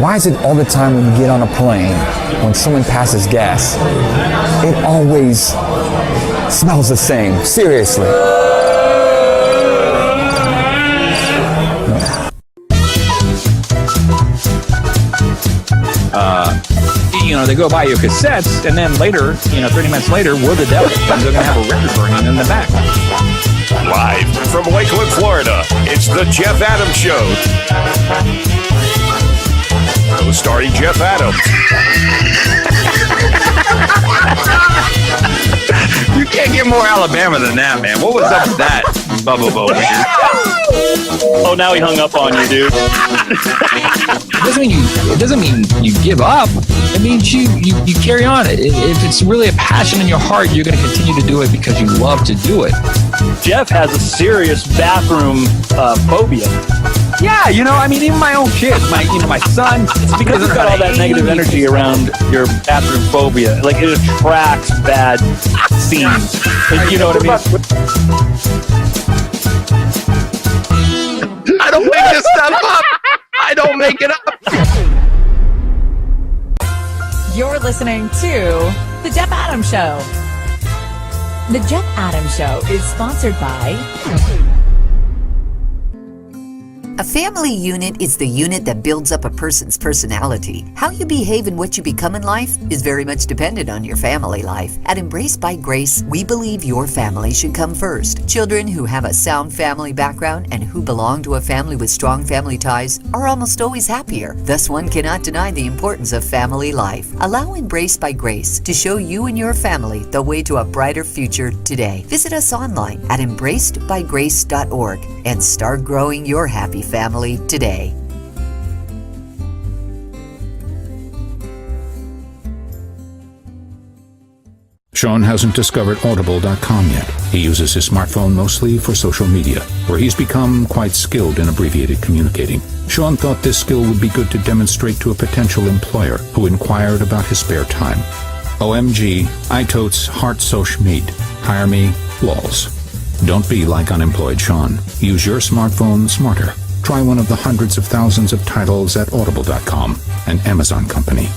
Why is it all the time when you get on a plane, when someone passes gas, it always smells the same? Seriously. They go buy you cassettes, and then later, 30 minutes later, we're the devil. They're going to have a record burning in the back. Live from Lakeland, Florida, it's the Jeff Adams Show. Co-starring Jeff Adams. You can't get more Alabama than that, man. What was up with that, Bubba Bo? Oh, now he hung up on you, dude. It doesn't mean you give up. It means you carry on. If it's really a passion in your heart, you're going to continue to do it because you love to do it. Jeff has a serious bathroom phobia. Yeah, even my own kids, my son. It's because he's got all that negative energy around your bathroom phobia. Like, it attracts bad scenes. You know what I mean? I don't make this stuff up. I don't make it up. You're listening to The Jeff Adams Show. The Jeff Adams Show is sponsored by... A family unit is the unit that builds up a person's personality. How you behave and what you become in life is very much dependent on your family life. At Embraced by Grace, we believe your family should come first. Children who have a sound family background and who belong to a family with strong family ties are almost always happier. Thus, one cannot deny the importance of family life. Allow Embraced by Grace to show you and your family the way to a brighter future today. Visit us online at embracedbygrace.org and start growing your happy family today. Sean hasn't discovered Audible.com yet. He uses his smartphone mostly for social media, where he's become quite skilled in abbreviated communicating. Sean thought this skill would be good to demonstrate to a potential employer who inquired about his spare time. OMG, I totes heart soch meet. Hire me, lols. Don't be like unemployed Sean. Use your smartphone smarter. Try one of the hundreds of thousands of titles at Audible.com, an Amazon company.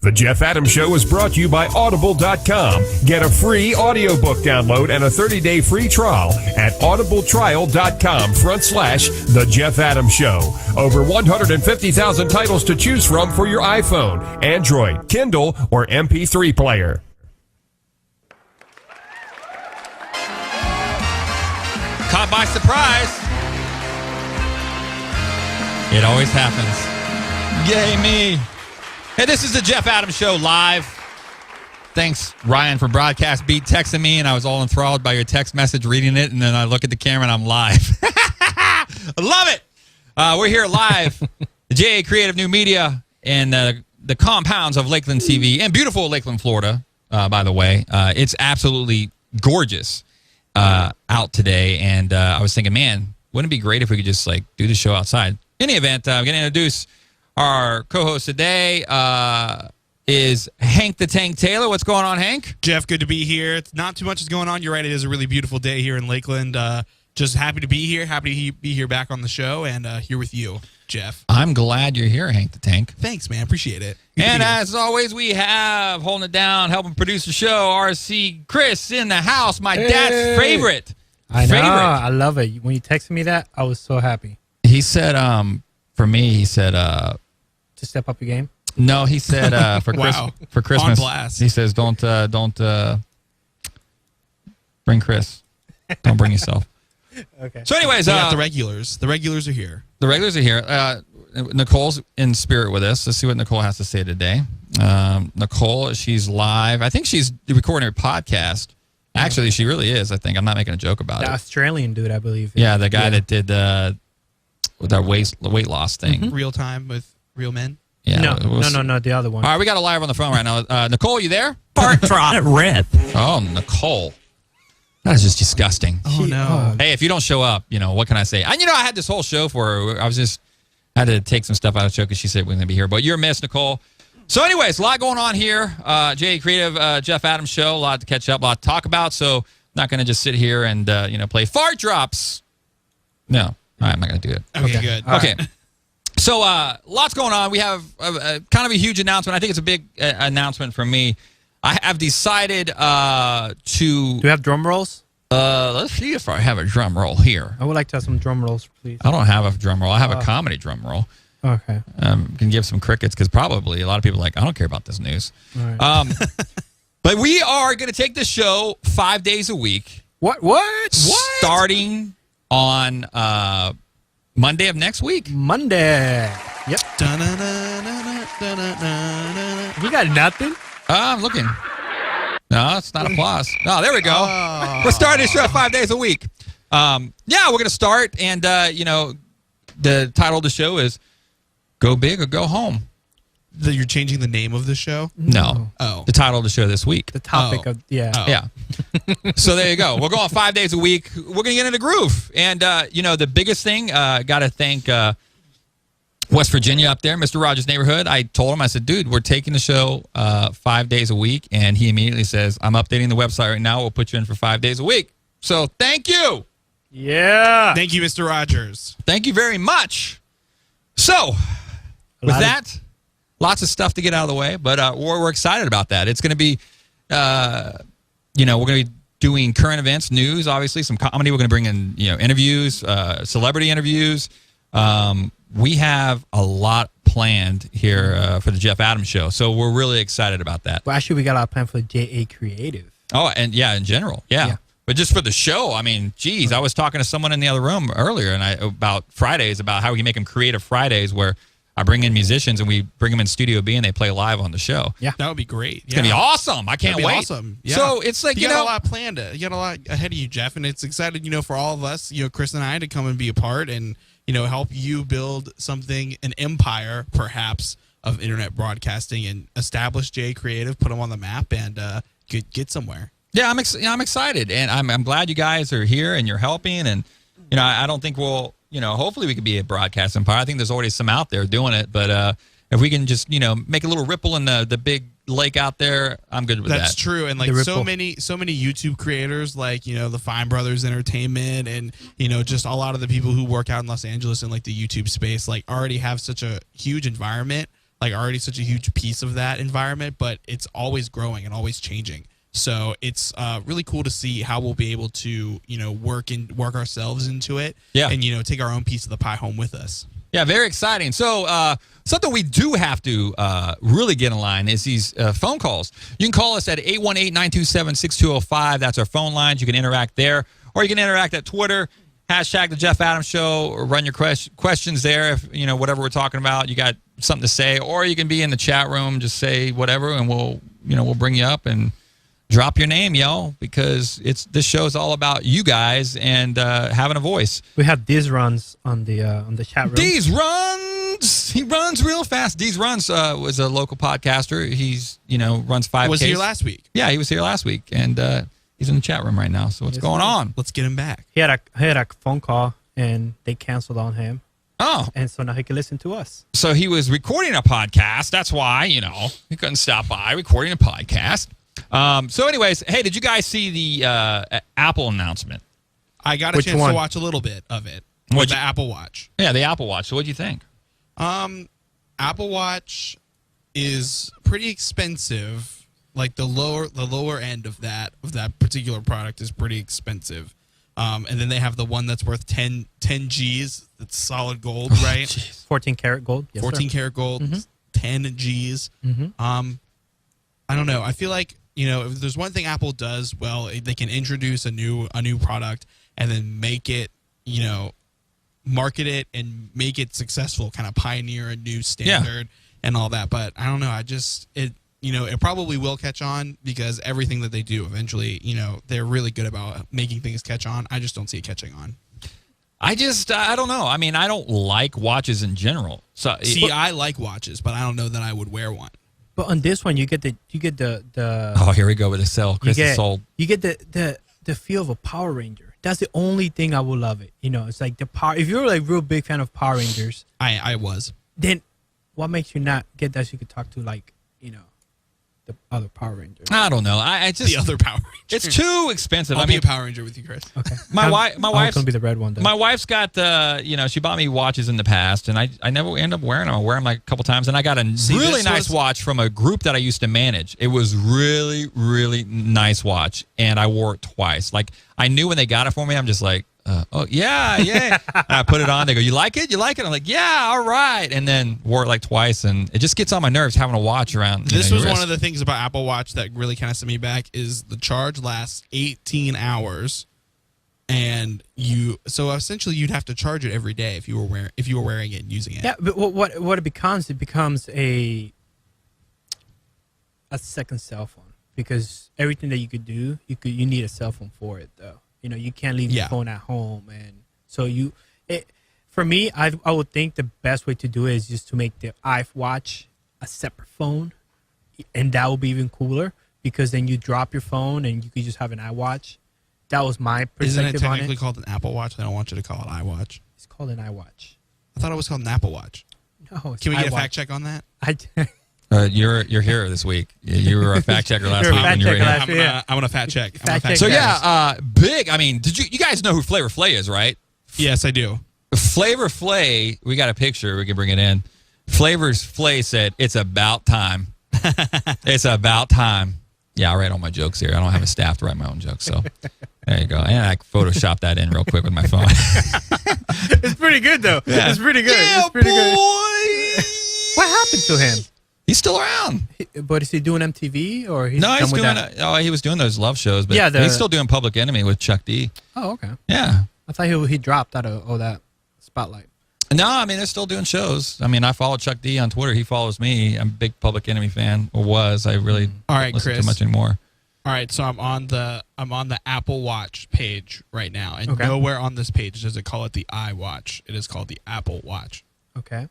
The Jeff Adams Show is brought to you by Audible.com. Get a free audiobook download and a 30-day free trial at audibletrial.com/The Jeff Adams Show. Over 150,000 titles to choose from for your iPhone, Android, Kindle, or MP3 player. Caught by surprise. It always happens. Yay me. Hey, this is the Jeff Adams Show live. Thanks, Ryan, for Broadcast Beat texting me, and I was all enthralled by your text message, reading it, and then I look at the camera, and I'm live. I love it. We're here live, the JA Creative New Media, and the compounds of Lakeland TV, and beautiful Lakeland, Florida, by the way. It's absolutely gorgeous out today, and I was thinking, man, wouldn't it be great if we could just do the show outside? In any event, I'm going to introduce our co-host today is Hank the Tank Taylor. What's going on, Hank? Jeff, good to be here. It's not too much is going on. You're right. It is a really beautiful day here in Lakeland. Just happy to be here. Happy to be here back on the show and here with you, Jeff. I'm glad you're here, Hank the Tank. Thanks, man. Appreciate it. And as always, we have, holding it down, helping produce the show, RC Kris in the house, my dad's favorite. I know. I love it. When you texted me that, I was so happy. He said, for me, he said... to step up your game? No, he said for wow. For Christmas. On blast. He says don't bring Kris. Don't bring yourself. Okay. So anyways, we got the regulars. The regulars are here. The regulars are here. Nicole's in spirit with us. Let's see what Nicole has to say today. Nicole, she's live. I think she's recording her podcast. Actually, she really is, I think. I'm not making a joke about it. The Australian dude, I believe. Yeah, the guy that did with our weight loss thing. Mm-hmm. Real time with real men? Yeah. No, the other one. All right, we got a live on the phone right now. Nicole, you there? Fart drop. Rip. Oh, Nicole. That is just disgusting. Oh, no. Hey, if you don't show up, what can I say? I had this whole show for her. I had to take some stuff out of the show because she said we are going to be here. But you're missed, Nicole. So anyways, a lot going on here. JA Creative, Jeff Adams Show. A lot to catch up, a lot to talk about. So not going to just sit here and, play fart drops. No. All right, I'm not going to do it. Okay, good. Okay. So lots going on. We have kind of a huge announcement. I think it's a big announcement from me. I have decided to... Do you have drum rolls? Let's see if I have a drum roll here. I would like to have some drum rolls, please. I don't have a drum roll. I have a comedy drum roll. Okay. Can give some crickets because probably a lot of people are like, I don't care about this news. All right. But we are going to take this show 5 days a week. What? Starting on Monday of next week. Monday. Yep. You got nothing? I'm looking. No, it's not applause. Oh, there we go. Oh. We're starting this show 5 days a week. Yeah, we're going to start. And, the title of the show is Go Big or Go Home. You're changing the name of the show? No. Oh. The title of the show this week. The topic of, yeah. Oh. Yeah. So there you go. We're going 5 days a week. We're going to get in the groove. And, the biggest thing, got to thank West Virginia up there, Mr. Rogers' Neighborhood. I told him, I said, dude, we're taking the show 5 days a week. And he immediately says, I'm updating the website right now. We'll put you in for 5 days a week. So thank you. Yeah. Thank you, Mr. Rogers. Thank you very much. So with that, lots of stuff to get out of the way, but we're excited about that. It's going to be, we're going to be doing current events, news, obviously, some comedy. We're going to bring in, interviews, celebrity interviews. We have a lot planned here for the Jeff Adams Show, so we're really excited about that. Well, actually, we got a lot planned for JA Creative. Oh, and in general, yeah. But just for the show, I mean, geez, I was talking to someone in the other room earlier about Fridays, about how we can make them creative Fridays where I bring in musicians and we bring them in Studio B and they play live on the show. Yeah. That would be great. It's going to be awesome. I can't wait. Awesome. Yeah. So it's like, you got a lot planned. You got a lot ahead of you, Jeff, and it's excited, for all of us, Chris and I to come and be a part and, help you build something, an empire, perhaps, of internet broadcasting and establish J Creative, put them on the map and get somewhere. Yeah, I'm excited, and I'm glad you guys are here and you're helping. And I don't think we'll, hopefully we could be a broadcast empire. I think there's already some out there doing it, but if we can just make a little ripple in the big lake out there, I'm good with that. That's true, and like so many YouTube creators, like the Fine Brothers Entertainment, and just a lot of the people who work out in Los Angeles in like the YouTube space, like already have such a huge environment, like already such a huge piece of that environment, but it's always growing and always changing. So it's really cool to see how we'll be able to, work ourselves into it, and take our own piece of the pie home with us. Yeah, very exciting. So something we do have to really get in line is these phone calls. You can call us at 818-927-6205. That's our phone lines. You can interact there, or you can interact at Twitter. Hashtag the Jeff Adams Show, or run your questions there. If whatever we're talking about, you got something to say, or you can be in the chat room, just say whatever, and we'll bring you up and drop your name, because this show is all about you guys and having a voice. We have These Runs on the chat room. These Runs, he runs real fast. These Runs was a local podcaster. He's runs 5Ks. Was here last week? Yeah, he was here last week, and he's in the chat room right now. So what's going on? Let's get him back. He had a phone call and they canceled on him. Oh, and so now he can listen to us. So he was recording a podcast. That's why he couldn't stop by recording a podcast. So anyways, hey, did you guys see the Apple announcement? I got a chance to watch a little bit of it with the Apple Watch. Yeah, the Apple Watch. So what'd you think? Apple Watch is pretty expensive. Like the lower end of that particular product is pretty expensive. And then they have the one that's worth 10 G's. That's solid gold, right? 14 karat gold. Yes, 14 karat gold, 10 G's. I don't know. I feel like, if there's one thing Apple does well, they can introduce a new product and then make it, market it and make it successful, kind of pioneer a new standard and all that. But I don't know. It probably will catch on because everything that they do eventually, they're really good about making things catch on. I just don't see it catching on. I don't know. I mean, I don't like watches in general. So I like watches, but I don't know that I would wear one. But on this one, you get the Oh, here we go with the sell. Chris is sold. You get the feel of a Power Ranger. That's the only thing I would love it. It's like the power. If you're like real big fan of Power Rangers, I was. Then what makes you not get that? So you could talk to the other Power Ranger. I don't know. I just The other Power Ranger. it's too expensive. I'll I be mean, a Power Ranger with you, Chris. Okay. my I'm wife's gonna be the red one. Though. My wife's got she bought me watches in the past, and I never end up wearing them. I wear them like a couple times, and I got a really this nice watch from a group that I used to manage. It was really, really nice watch, and I wore it twice. Like I knew when they got it for me, I'm just like, oh yeah. And I put it on. They go, you like it? You like it? I'm like, yeah, all right. And then wore it like twice, and it just gets on my nerves having a watch around. This was one of the things about Apple Watch that really kind of set me back is the charge lasts 18 hours, and so essentially you'd have to charge it every day if you were wearing it and using it. Yeah, but what it becomes a second cell phone, because everything that you could do, you need a cell phone for it though. You know, you can't leave your phone at home, and so for me, I would think the best way to do it is just to make the iWatch a separate phone, and that would be even cooler because then you drop your phone and you could just have an iWatch. That was my perspective. Isn't it technically called an Apple Watch? I don't want you to call it iWatch. It's called an iWatch. I thought it was called an Apple Watch. No, it's Can we get a iWatch. fact check on that? You're here this week. You were a fact checker last week. When you were here. I'm gonna fact check. So yeah, big. I mean, did you guys know who Flavor Flay is, right? Yes, I do. Flavor Flay. We got a picture. We can bring it in. Flavor's Flay said, "It's about time. It's about time." Yeah, I write all my jokes here. I don't have a staff to write my own jokes, so there you go. And I Photoshop that in real quick with my phone. It's pretty good though. Yeah. It's pretty good. Yeah, it's pretty boy. good. What happened to him? He's still around. But is he doing MTV or he's No, he's done with doing. that? He was doing those love shows, but Yeah, he's still doing Public Enemy with Chuck D. Oh, okay. Yeah. I thought he dropped out of all that spotlight. No, I mean they're still doing shows. I mean, I follow Chuck D on Twitter. He follows me. I'm a big Public Enemy fan, or was. I really All right, don't listen Chris. too much anymore. All right, so I'm on the Apple Watch page right now, and Okay. nowhere on this page does it call it the iWatch. It is called the Apple Watch. Okay.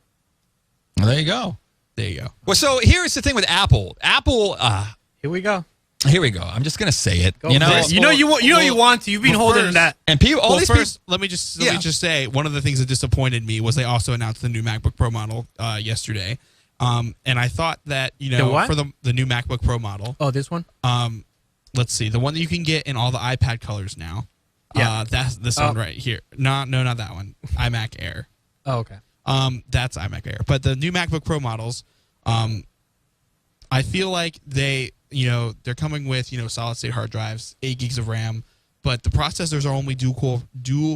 Well, there you go. There you go. Well, so here's the thing with Apple. Apple. Here we go. Here we go. I'm just gonna say it. Go for it. You want to. You've been holding first- that. And people. All Well, these first, people. let me just say one of the things that disappointed me was they also announced the new MacBook Pro model yesterday, and I thought that The what? for the new MacBook Pro model. Oh, this one? Let's see, the one that you can get in all the iPad colors now. Yeah. That's this one right here. No, not that one. iMac Air. Oh, okay. That's iMac Air. But the new MacBook Pro models, I feel like they're coming with solid state hard drives, 8 gigs of RAM, but the processors are only dual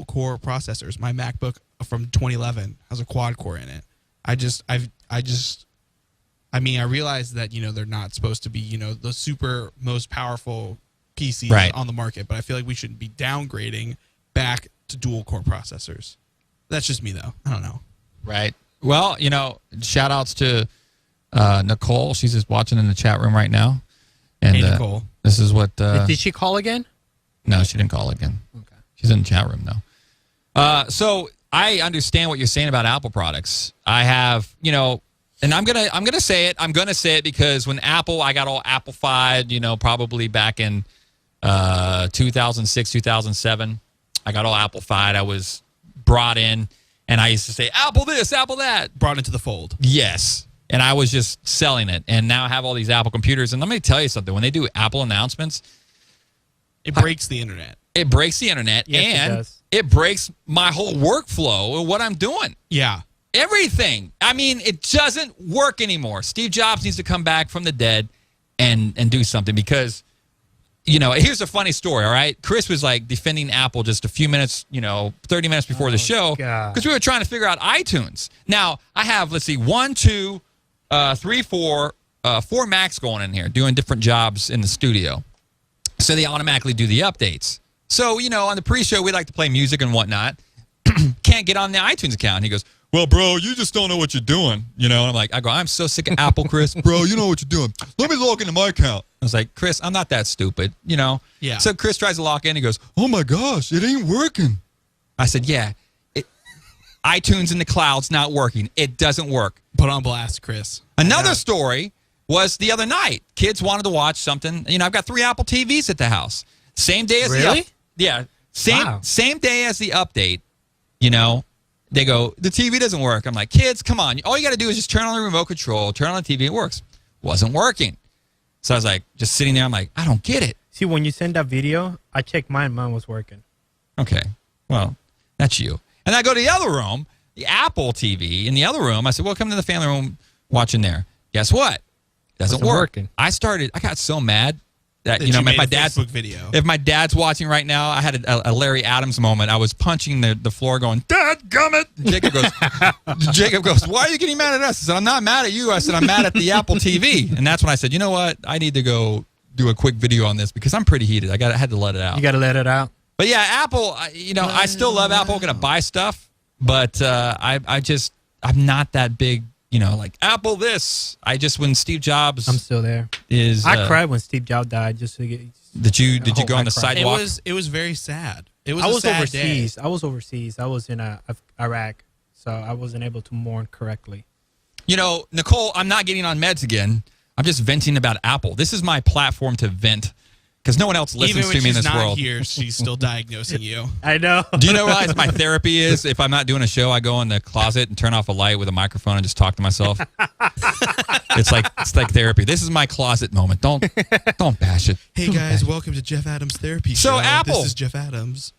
core processors. My MacBook from 2011 has a quad core in it. I realize that they're not supposed to be the super most powerful PCs on the market, but I feel like we shouldn't be downgrading back to dual core processors. That's just me though. I don't know. Right. Well, shout outs to Nicole. She's just watching in the chat room right now. And Hey, Nicole. This is what. Did she call again? No, she didn't call again. Okay. She's in the chat room though. So I understand what you're saying about Apple products. I have, and I'm gonna say it. I'm gonna say it because when I got all Apple-fied, probably back in 2006, 2007. I got all Apple-fied. I was brought in, and I used to say Apple this, Apple that. Brought into the fold. Yes. And I was just selling it. And now I have all these Apple computers. And let me tell you something. When they do Apple announcements, it breaks the internet. It breaks the internet. Yes, it and does. it breaks my whole workflow of what I'm doing. Yeah. Everything. I mean, it doesn't work anymore. Steve Jobs needs to come back from the dead and do something because, here's a funny story, all right? Chris was like defending Apple just a few minutes, 30 minutes before the show because we were trying to figure out iTunes. Now, I have, let's see, 1, 2, 3, 4 Macs going in here doing different jobs in the studio. So they automatically do the updates. So, on the pre-show, we like to play music and whatnot. Can't get on the iTunes account. He goes, well, bro, you just don't know what you're doing. And I'm like, I'm so sick of Apple, Chris. Bro, you know what you're doing. Let me log into my account. I was like, Chris, I'm not that stupid, Yeah. So Chris tries to log in. He goes, oh, my gosh, it ain't working. I said, yeah, iTunes in the cloud's not working. It doesn't work. Put on blast, Chris. Another story was the other night. Kids wanted to watch something. I've got 3 Apple TVs at the house. Same day as Really? Same day as the update. They go, the TV doesn't work. I'm like, kids, come on. All you got to do is just turn on the remote control, turn on the TV. It works. Wasn't working. So I was like, just sitting there. I'm like, I don't get it. See, when you send that video, I checked mine. Mine was working. Okay. Well, that's you. And I go to the other room, the Apple TV in the other room. I said, well, come to the family room, watch in there. Guess what? Doesn't work. Working. I got so mad that, You made if my a dad's Facebook video. If my dad's watching right now, I had a Larry Adams moment. I was punching the floor going, Dad, gummit. Jacob goes, why are you getting mad at us? I said, I'm not mad at you. I said, I'm mad at the Apple TV. And that's when I said, you know what? I need to go do a quick video on this because I'm pretty heated. I had to let it out. You got to let it out. But yeah, Apple, I still love Apple. I'm going to buy stuff. But I'm not that big, like Apple this. When Steve Jobs. I'm still there. I cried when Steve Jobs died. Just to get. Did you go on the sidewalk? It was very sad. It was. I was a sad overseas. Day. I was overseas. I was in Iraq, so I wasn't able to mourn correctly. Nicole, I'm not getting on meds again. I'm just venting about Apple. This is my platform to vent because no one else listens to me in this world. Here, she's still diagnosing you. I know. Do you know what my therapy is? If I'm not doing a show, I go in the closet and turn off a light with a microphone and just talk to myself. It's like therapy. This is my closet moment. Don't bash it. Hey guys, welcome to Jeff Adams Therapy Show. So Apple. This is Jeff Adams.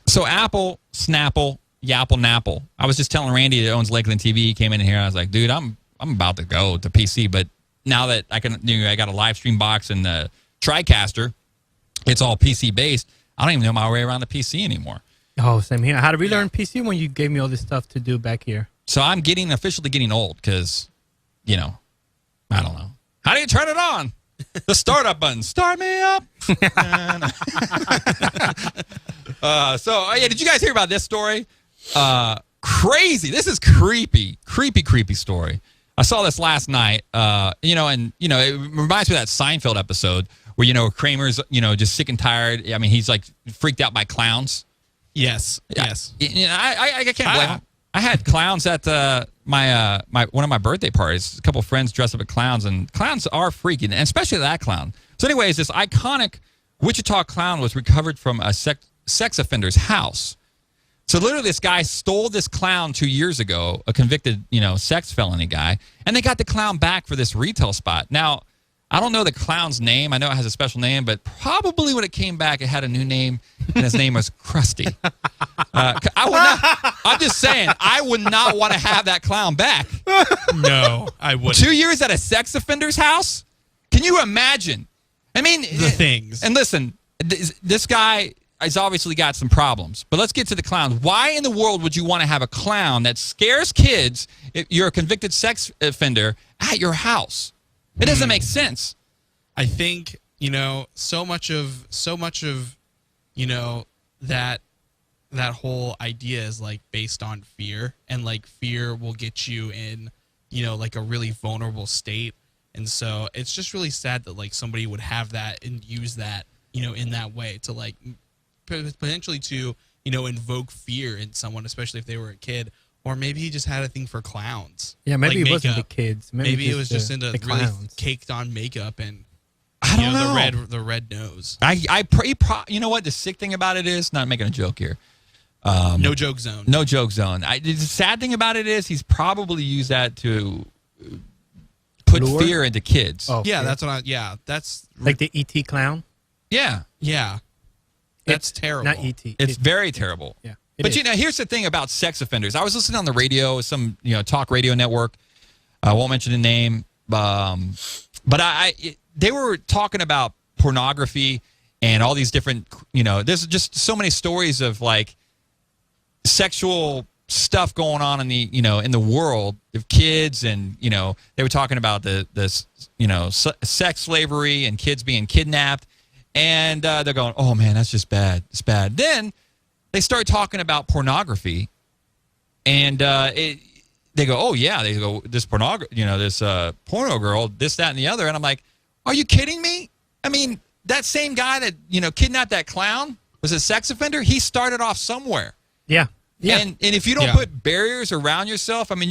So Apple, Snapple, Yapple, Napple. I was just telling Randy that owns Lakeland TV. He came in here and I was like, dude, I'm about to go to PC, but now that I got a live stream box and the TriCaster, it's all PC based. I don't even know my way around the PC anymore. Oh, same here. How did we learn PC when you gave me all this stuff to do back here? So I'm officially getting old because, I don't know. How do you turn it on? The startup button. Start me up. Did you guys hear about this story? Crazy. This is creepy story. I saw this last night, it reminds me of that Seinfeld episode where, Kramer's, just sick and tired. I mean, he's like freaked out by clowns. Yes. I can't blame him. I had clowns at my one of my birthday parties. A couple of friends dressed up as clowns, and clowns are freaky, and especially that clown. So anyways, this iconic Wichita clown was recovered from a sex offender's house. So literally this guy stole this clown 2 years ago, a convicted, sex felony guy, and they got the clown back for this retail spot. Now, I don't know the clown's name. I know it has a special name, but probably when it came back, it had a new name, and his name was Krusty. I'm just saying, I would not want to have that clown back. No, I wouldn't. 2 years at a sex offender's house? Can you imagine? I mean, the things. And listen, this guy has obviously got some problems, but let's get to the clown. Why in the world would you want to have a clown that scares kids if you're a convicted sex offender at your house? It doesn't make sense. I think, so much of that whole idea is like based on fear, and like fear will get you in, like a really vulnerable state. And so it's just really sad that like somebody would have that and use that, in that way to like potentially to, invoke fear in someone, especially if they were a kid. Or maybe he just had a thing for clowns. Yeah, maybe like it wasn't the kids. Maybe it was just into the really clowns. caked on makeup and I don't know. the red nose. You know what the sick thing about it is? Not making a joke here. No joke zone. No joke zone. The sad thing about it is he's probably used that to put fear into kids. Oh, yeah, kids. That's like the ET clown. Yeah. That's terrible. Not ET. It's very terrible. Yeah. But here's the thing about sex offenders. I was listening on the radio, some talk radio network. I won't mention the name, but they were talking about pornography and all these different. There's just so many stories of like sexual stuff going on in the in the world of kids, and they were talking about the sex slavery and kids being kidnapped, and they're going, oh man, that's just bad. It's bad. Then they start talking about pornography, and they go, oh yeah, they go, this pornography, this porno girl, this, that, and the other, and I'm like, are you kidding me? I mean, that same guy that kidnapped that clown was a sex offender. He started off somewhere. Yeah. And if you don't put barriers around yourself, I mean,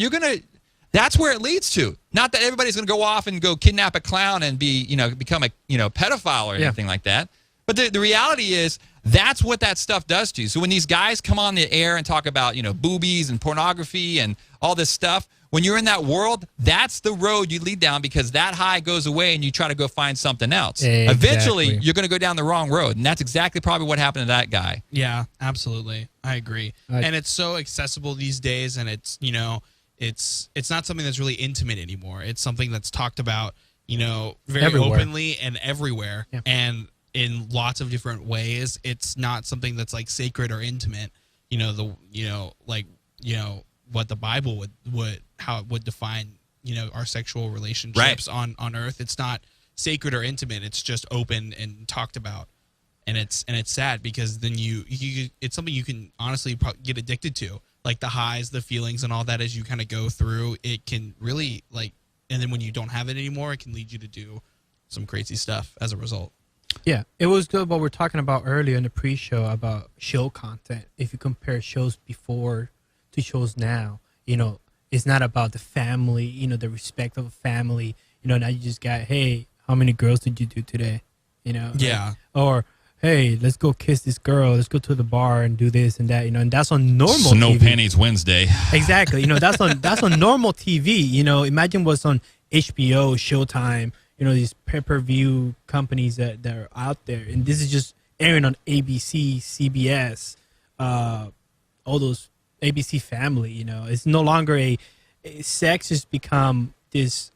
that's where it leads to. Not that everybody's gonna go off and go kidnap a clown and be become a pedophile or anything like that. But the reality is, that's what that stuff does to you. So when these guys come on the air and talk about, boobies and pornography and all this stuff, when you're in that world, that's the road you lead down because that high goes away and you try to go find something else. Exactly. Eventually, you're going to go down the wrong road. And that's exactly probably what happened to that guy. Yeah, absolutely. I agree. And it's so accessible these days, and it's, you know, it's not something that's really intimate anymore. It's something that's talked about, you know, very Everywhere. openly and everywhere. Yeah. And in lots of different ways. It's not something that's like sacred or intimate. You know, what the Bible how it would define, you know, our sexual relationships on earth. It's not sacred or intimate. It's just open and talked about. And it's sad because then it's something you can honestly get addicted to, like the highs, the feelings, and all that as you kind of go through. It can really and then when you don't have it anymore, it can lead you to do some crazy stuff as a result. Yeah, it was good what we're talking about earlier in the pre-show about show content. If you compare shows before to shows now, you know, it's not about the family, you know, the respect of a family. You know, now you just got, hey, how many girls did you do today? You know? Yeah. Or, hey, let's go kiss this girl. Let's go to the bar and do this and that, you know, and that's on normal So no TV. panties Wednesday. Exactly. You know, that's on normal TV. You know, imagine what's on HBO, Showtime, you know, these pay-per-view companies that are out there. And this is just airing on ABC, CBS, all those ABC Family, you know. It's no longer sex has become this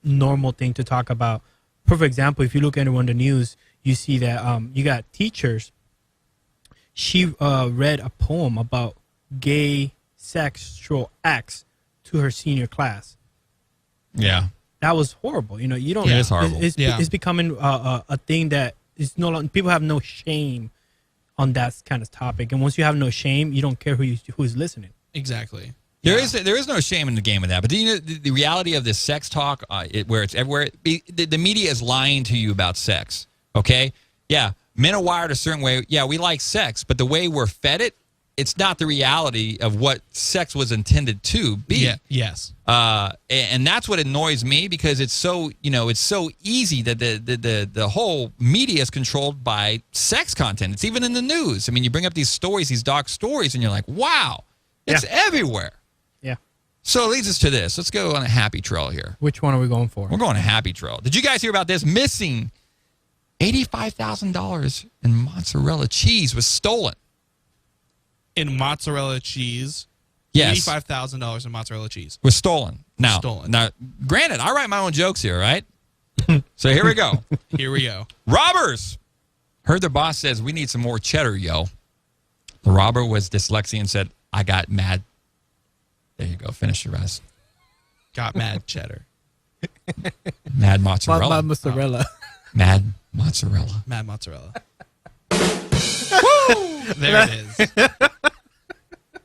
normal thing to talk about. Perfect example, if you look at it on the news, you see that you got teachers. She read a poem about gay sexual acts to her senior class. Yeah. That was horrible. You know, you don't. Yeah, it's horrible. It's becoming a thing that is no longer. People have no shame on that kind of topic, and once you have no shame, you don't care who's listening. Exactly. There is no shame in the game of that. But do you know the reality of this sex talk, where it's everywhere? The media is lying to you about sex. Okay, yeah, men are wired a certain way. Yeah, we like sex, but the way we're fed it, it's not the reality of what sex was intended to be. Yeah. Yes. And that's what annoys me because it's so easy that the whole media is controlled by sex content. It's even in the news. I mean, you bring up these stories, these dark stories, and you're like, wow, it's everywhere. Yeah. So it leads us to this. Let's go on a happy trail here. Which one are we going for? We're going a happy trail. Did you guys hear about this? Missing $85,000 in mozzarella cheese was stolen. In mozzarella cheese. Yes. $85,000 in mozzarella cheese. Was stolen. Now, granted, I write my own jokes here, right? So here we go. Here we go. Robbers heard their boss says, we need some more cheddar, yo. The robber was dyslexic and said, I got mad. There you go. Finish the rest. Got mad cheddar. Mad mozzarella. Mad mozzarella. Mad mozzarella. Mad mozzarella. Woo! There it is.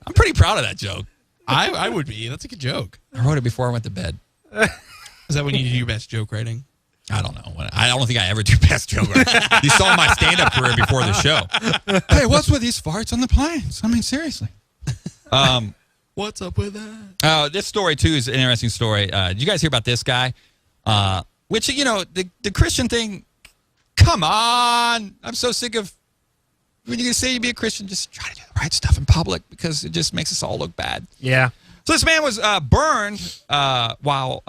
I'm pretty proud of that joke. I would be. That's a good joke. I wrote it before I went to bed. Is that when you do your best joke writing? I don't know. I don't think I ever do best joke writing. You saw my stand-up career before the show. Hey, what's with these farts on the planes? I mean, seriously. What's up with that? This story, too, is an interesting story. Did you guys hear about this guy? Which, you know, the Christian thing, come on. I'm so sick of when you say you be a Christian, just try to do the right stuff in public because it just makes us all look bad. Yeah. So this man was burned while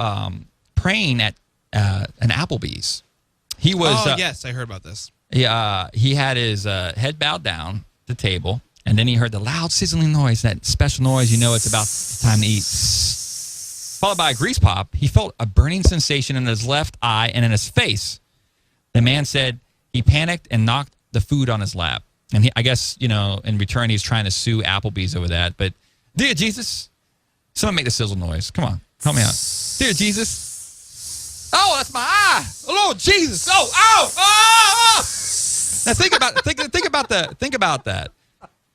praying at an Applebee's. He was. Yes, I heard about this. He had his head bowed down the table, and then he heard the loud sizzling noise, that special noise. You know, it's about time to eat. Followed by a grease pop. He felt a burning sensation in his left eye and in his face. The man said he panicked and knocked the food on his lap. And I guess, you know, in return, he's trying to sue Applebee's over that. But, dear Jesus, someone make the sizzle noise. Come on, help me out. Dear Jesus. Oh, that's my eye. Oh, Lord Jesus. Oh. Now think about that.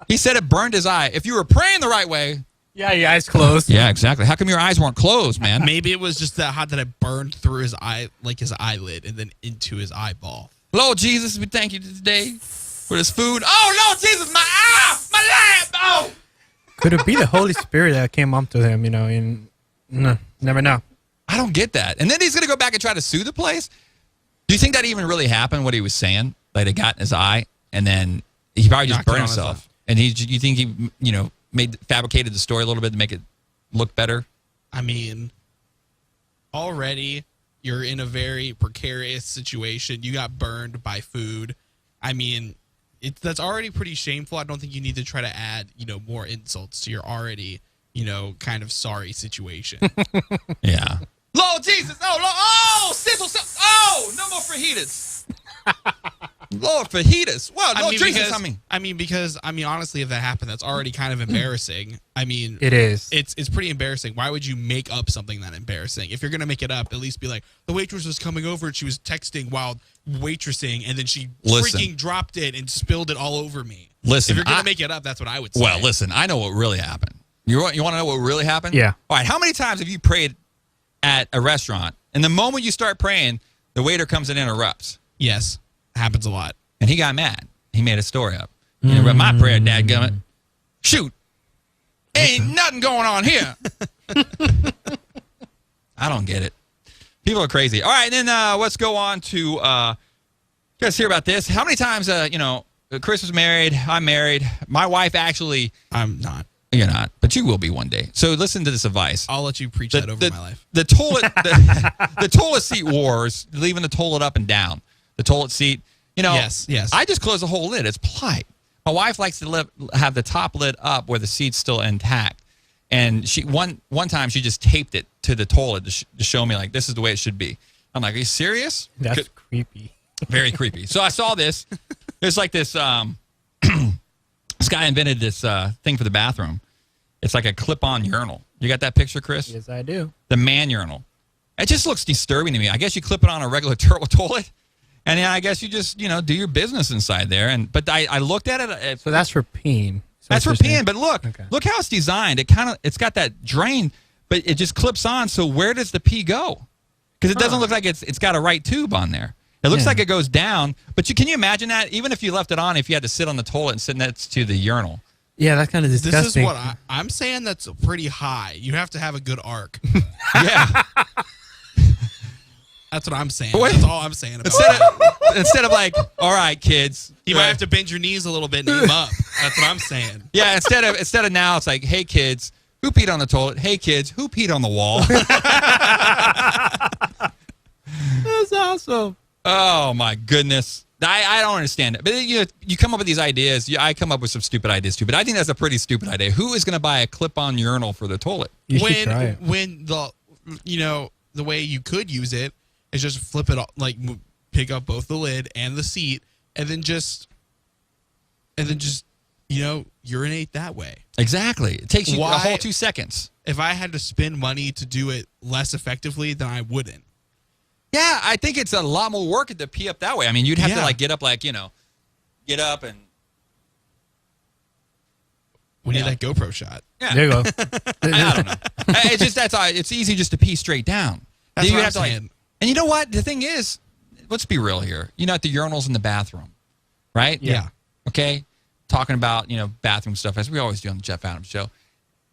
He said it burned his eye. If you were praying the right way. Yeah, your eyes closed. Yeah, exactly. How come your eyes weren't closed, man? Maybe it was just that hot that it burned through his eye, like his eyelid, and then into his eyeball. Lord Jesus, we thank you today for this food. Oh, Lord Jesus, my eye, my lamp. Oh. Could it be the Holy Spirit that came up to him, you know? And no, never know. I don't get that. And then he's going to go back and try to sue the place? Do you think that even really happened, what he was saying? Like it got in his eye, and then he probably just burned himself. And you think he, you know, fabricated the story a little bit to make it look better? I mean, already you're in a very precarious situation. You got burned by food. I mean, that's already pretty shameful. I don't think you need to try to add, more insults to your already, kind of sorry situation. Yeah. Lord Jesus! No more fajitas. Lord fajitas. Wow, Lord Jesus! Because honestly, if that happened, that's already kind of embarrassing. I mean, it is. It's pretty embarrassing. Why would you make up something that embarrassing? If you're gonna make it up, at least be like, the waitress was coming over and she was texting while waitressing, and then she freaking dropped it and spilled it all over me. Listen, if you're gonna make it up, that's what I would say. Well, listen, I know what really happened. You want to know what really happened? Yeah. All right. How many times have you prayed at a restaurant, and the moment you start praying, the waiter comes and interrupts? Yes, happens a lot. And he got mad. He made a story up. You interrupt my prayer, dadgummit. Shoot. Ain't nothing going on here. I don't get it. People are crazy. All right, and then let's go on to, you guys hear about this? How many times, Kris was married. I'm married. My wife actually. I'm not. You're not, but you will be one day. So listen to this advice. I'll let you preach that over my life. The toilet, the toilet seat wars, leaving the toilet up and down. The toilet seat, Yes. I just close the whole lid. It's polite. My wife likes to have the top lid up where the seat's still intact. And she one time she just taped it to the toilet to show me, like, this is the way it should be. I'm like, are you serious? That's creepy. Very creepy. So I saw this. There's like this. This guy invented this thing for the bathroom. It's like a clip-on urinal. You got that picture, Kris? Yes, I do. The man urinal. It just looks disturbing to me. I guess you clip it on a regular turtle toilet, and then I guess you just do your business inside there. But I looked at it. So that's for peeing. That's for peeing. But look how it's designed. It's got that drain, but it just clips on. So where does the pee go? Because it doesn't look like it's got a right tube on there. It looks like it goes down, but can you imagine that? Even if you left it on, if you had to sit on the toilet and sit next to the urinal. Yeah, that's kind of disgusting. This is what I'm saying. That's pretty high. You have to have a good arc. Yeah. That's what I'm saying. That's all I'm saying about it. Instead of like, all right, kids. You might have to bend your knees a little bit and aim up. That's what I'm saying. Yeah, instead of now, it's like, hey, kids, who peed on the toilet? Hey, kids, who peed on the wall? That's awesome. Oh, my goodness. I don't understand it. But you come up with these ideas. I come up with some stupid ideas, too. But I think that's a pretty stupid idea. Who is going to buy a clip-on urinal for the toilet? You should try it. When the way you could use it is just flip it, like pick up both the lid and the seat, and then just urinate that way. Exactly. It takes you a whole 2 seconds. If I had to spend money to do it less effectively, then I wouldn't. Yeah, I think it's a lot more work to pee up that way. I mean, you'd have to get up get up and. We need that GoPro shot. Yeah. There you go. I don't know. It's just it's easy just to pee straight down. That's what I'm saying. And you know what? The thing is, let's be real here. At the urinals in the bathroom, right? Yeah. Okay. Talking about bathroom stuff as we always do on the Jeff Adams Show.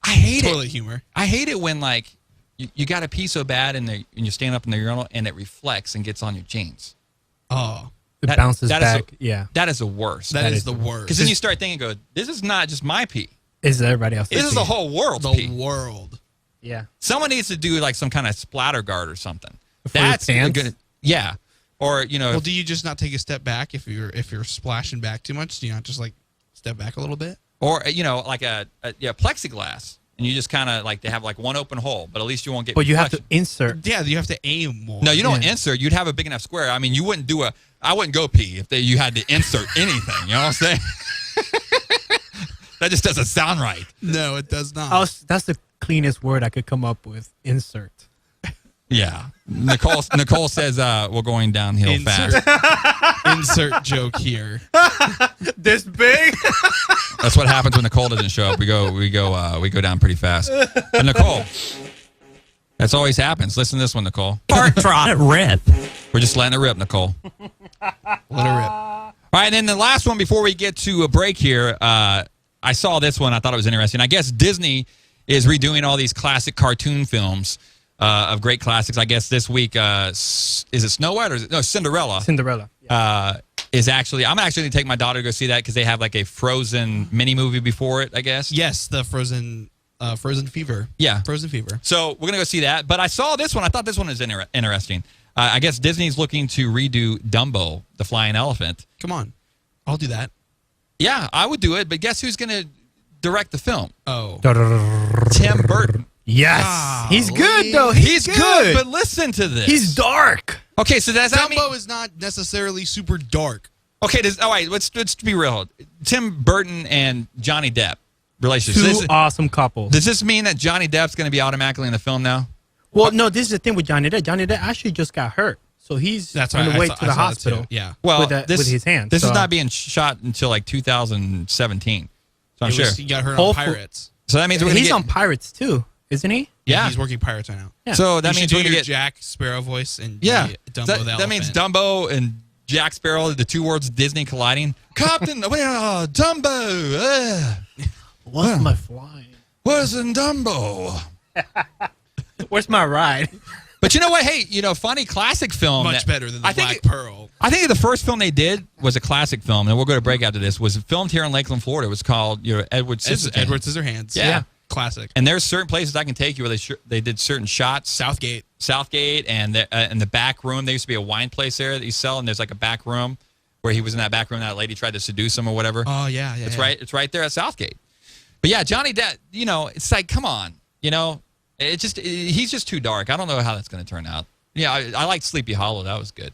I hate Toilet humor. I hate it when you got to pee so bad and you stand up in the urinal and it reflects and gets on your jeans. Oh. It bounces back. Yeah. That is the worst. That is the worst. Because then you start thinking, this is not just my pee. It's everybody else. This is the whole world's pee. The world. Yeah. Someone needs to do like some kind of splatter guard or something. That's good. Yeah. Or Well, do you just not take a step back if you're splashing back too much? Do you not just like step back a little bit? Or like a plexiglass. And you just kind of like to have like one open hole, but at least you won't get. But you have to insert. Yeah, you have to aim more. No, you don't insert. You'd have a big enough square. I mean, you wouldn't I wouldn't go pee if you had to insert anything. You know what I'm saying? That just doesn't sound right. No, it does not. That's the cleanest word I could come up with. Insert. Yeah. Nicole says we're going downhill fast. Insert joke here. This big? That's what happens when Nicole doesn't show up. We go down pretty fast. And Nicole, that's always happens. Listen to this one, Nicole. Let it rip. We're just letting it rip, Nicole. Let it rip. All right, and then the last one before we get to a break here, I saw this one. I thought it was interesting. I guess Disney is redoing all these classic cartoon films of great classics. I guess this week, is it Snow White or Cinderella? Cinderella. Is actually, I'm actually going to take my daughter to go see that because they have like a Frozen mini movie before it, I guess. Yes, the Frozen Frozen Fever. Yeah. Frozen Fever. So we're going to go see that. But I saw this one. I thought this one is interesting. I guess Disney's looking to redo Dumbo, the flying elephant. Come on. I'll do that. Yeah, I would do it. But guess who's going to direct the film? Oh. Tim Burton. Yes. He's good, though. He's good. But listen to this. He's dark. Okay, so does that mean... Dumbo is not necessarily super dark. Okay, all right, let's be real. Tim Burton and Johnny Depp relationship. Two awesome couples. Does this mean that Johnny Depp's going to be automatically in the film now? Well, no, this is the thing with Johnny Depp. Johnny Depp actually just got hurt. So he's on the way to the hospital. Yeah. Well, with his hands. This is not being shot until like 2017. So I'm sure. He got hurt on Pirates. So that means he's on Pirates too, isn't he? Yeah, he's working Pirates right now. Yeah. So that means we're going to get Jack Sparrow voice and Dumbo the that means Dumbo and Jack Sparrow, the two words Disney colliding. Captain, Dumbo. What's my flying? Where's in Dumbo? Where's my ride? But you know what? Hey, funny classic film. Much better than the Black Pearl. I think the first film they did was a classic film, and we'll go to break after this. Was filmed here in Lakeland, Florida. It was called Edward Scissorhands. Edward Scissorhands. Yeah. Classic. And there's certain places I can take you where they did certain shots. Southgate, and in the back room, there used to be a wine place there that you sell, and there's like a back room where he was in that back room. That lady tried to seduce him or whatever. Oh yeah. It's right. It's right there at Southgate. But yeah, Johnny Depp. It's like, come on. He's just too dark. I don't know how that's going to turn out. Yeah, I liked Sleepy Hollow. That was good.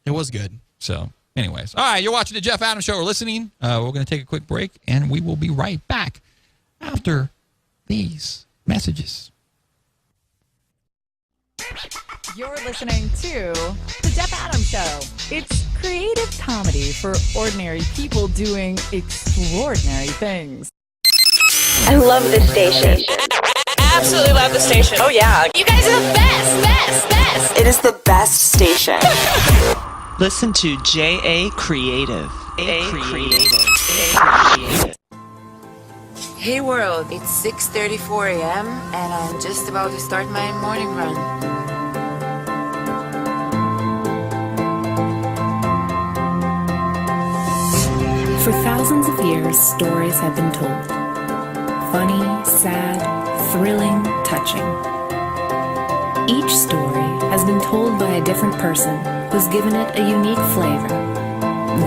It was good. So, anyways, all right, you're watching the Jeff Adams Show or listening. We're going to take a quick break, and we will be right back after these messages. You're listening to The Jeff Adams Show. It's creative comedy for ordinary people doing extraordinary things. I love this station. Absolutely love the station. Oh, yeah. You guys are the best. It is the best station. Listen to J.A. Creative. Creative. Hey world, it's 6:34 a.m. and I'm just about to start my morning run. For thousands of years, stories have been told. Funny, sad, thrilling, touching. Each story has been told by a different person who's given it a unique flavor,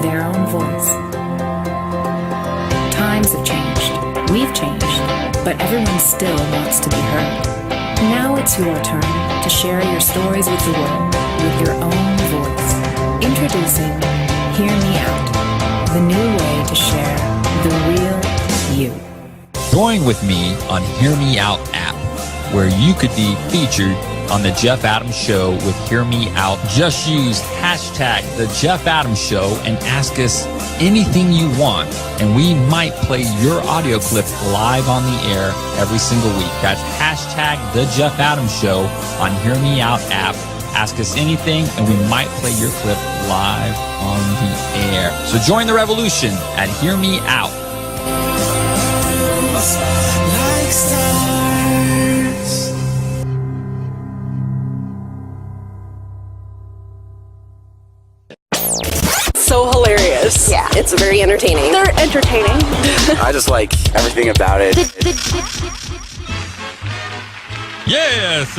their own voice. Times have changed, we've changed, but everyone still wants to be heard. Now it's your turn to share your stories with the world with your own voice. Introducing Hear Me Out, the new way to share the real you. Join with me on Hear Me Out app, where you could be featured on the Jeff Adams Show with Hear Me Out. Just use hashtag the Jeff Adams Show and ask us anything you want, and we might play your audio clip live on the air every single week. That's hashtag the Jeff Adams Show on Hear Me Out app. Ask us anything, and we might play your clip live on the air. So join the revolution at Hear Me Out. Like stars. So hilarious. Yeah, it's very entertaining. They're entertaining. I just like everything about it. Yes.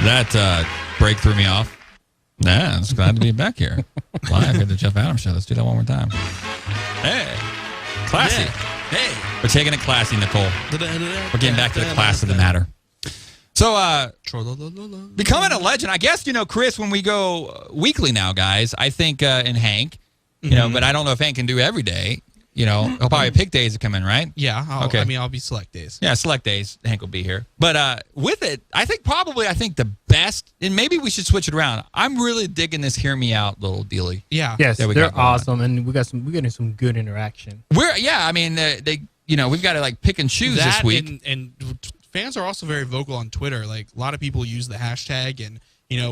That break threw me off. Nah, I'm just glad to be back here. Live at the Jeff Adams Show. Let's do that one more time. Hey. Classy. Yeah. Hey. We're taking it classy, Nicole. We're getting back to the class of the matter. So, becoming a legend, I guess, Chris, when we go weekly now, guys, I think, and Hank, but I don't know if Hank can do every day. He'll probably pick days to come in, right? Yeah. Okay. I'll be select days. Yeah, select days. Hank will be here. But with it, I think the best, and maybe we should switch it around. I'm really digging this Hear Me Out little dealie. Yeah. Yes, they're awesome, and we're getting some good interaction. We've got to pick and choose this week. And fans are also very vocal on Twitter. Like a lot of people use the hashtag, and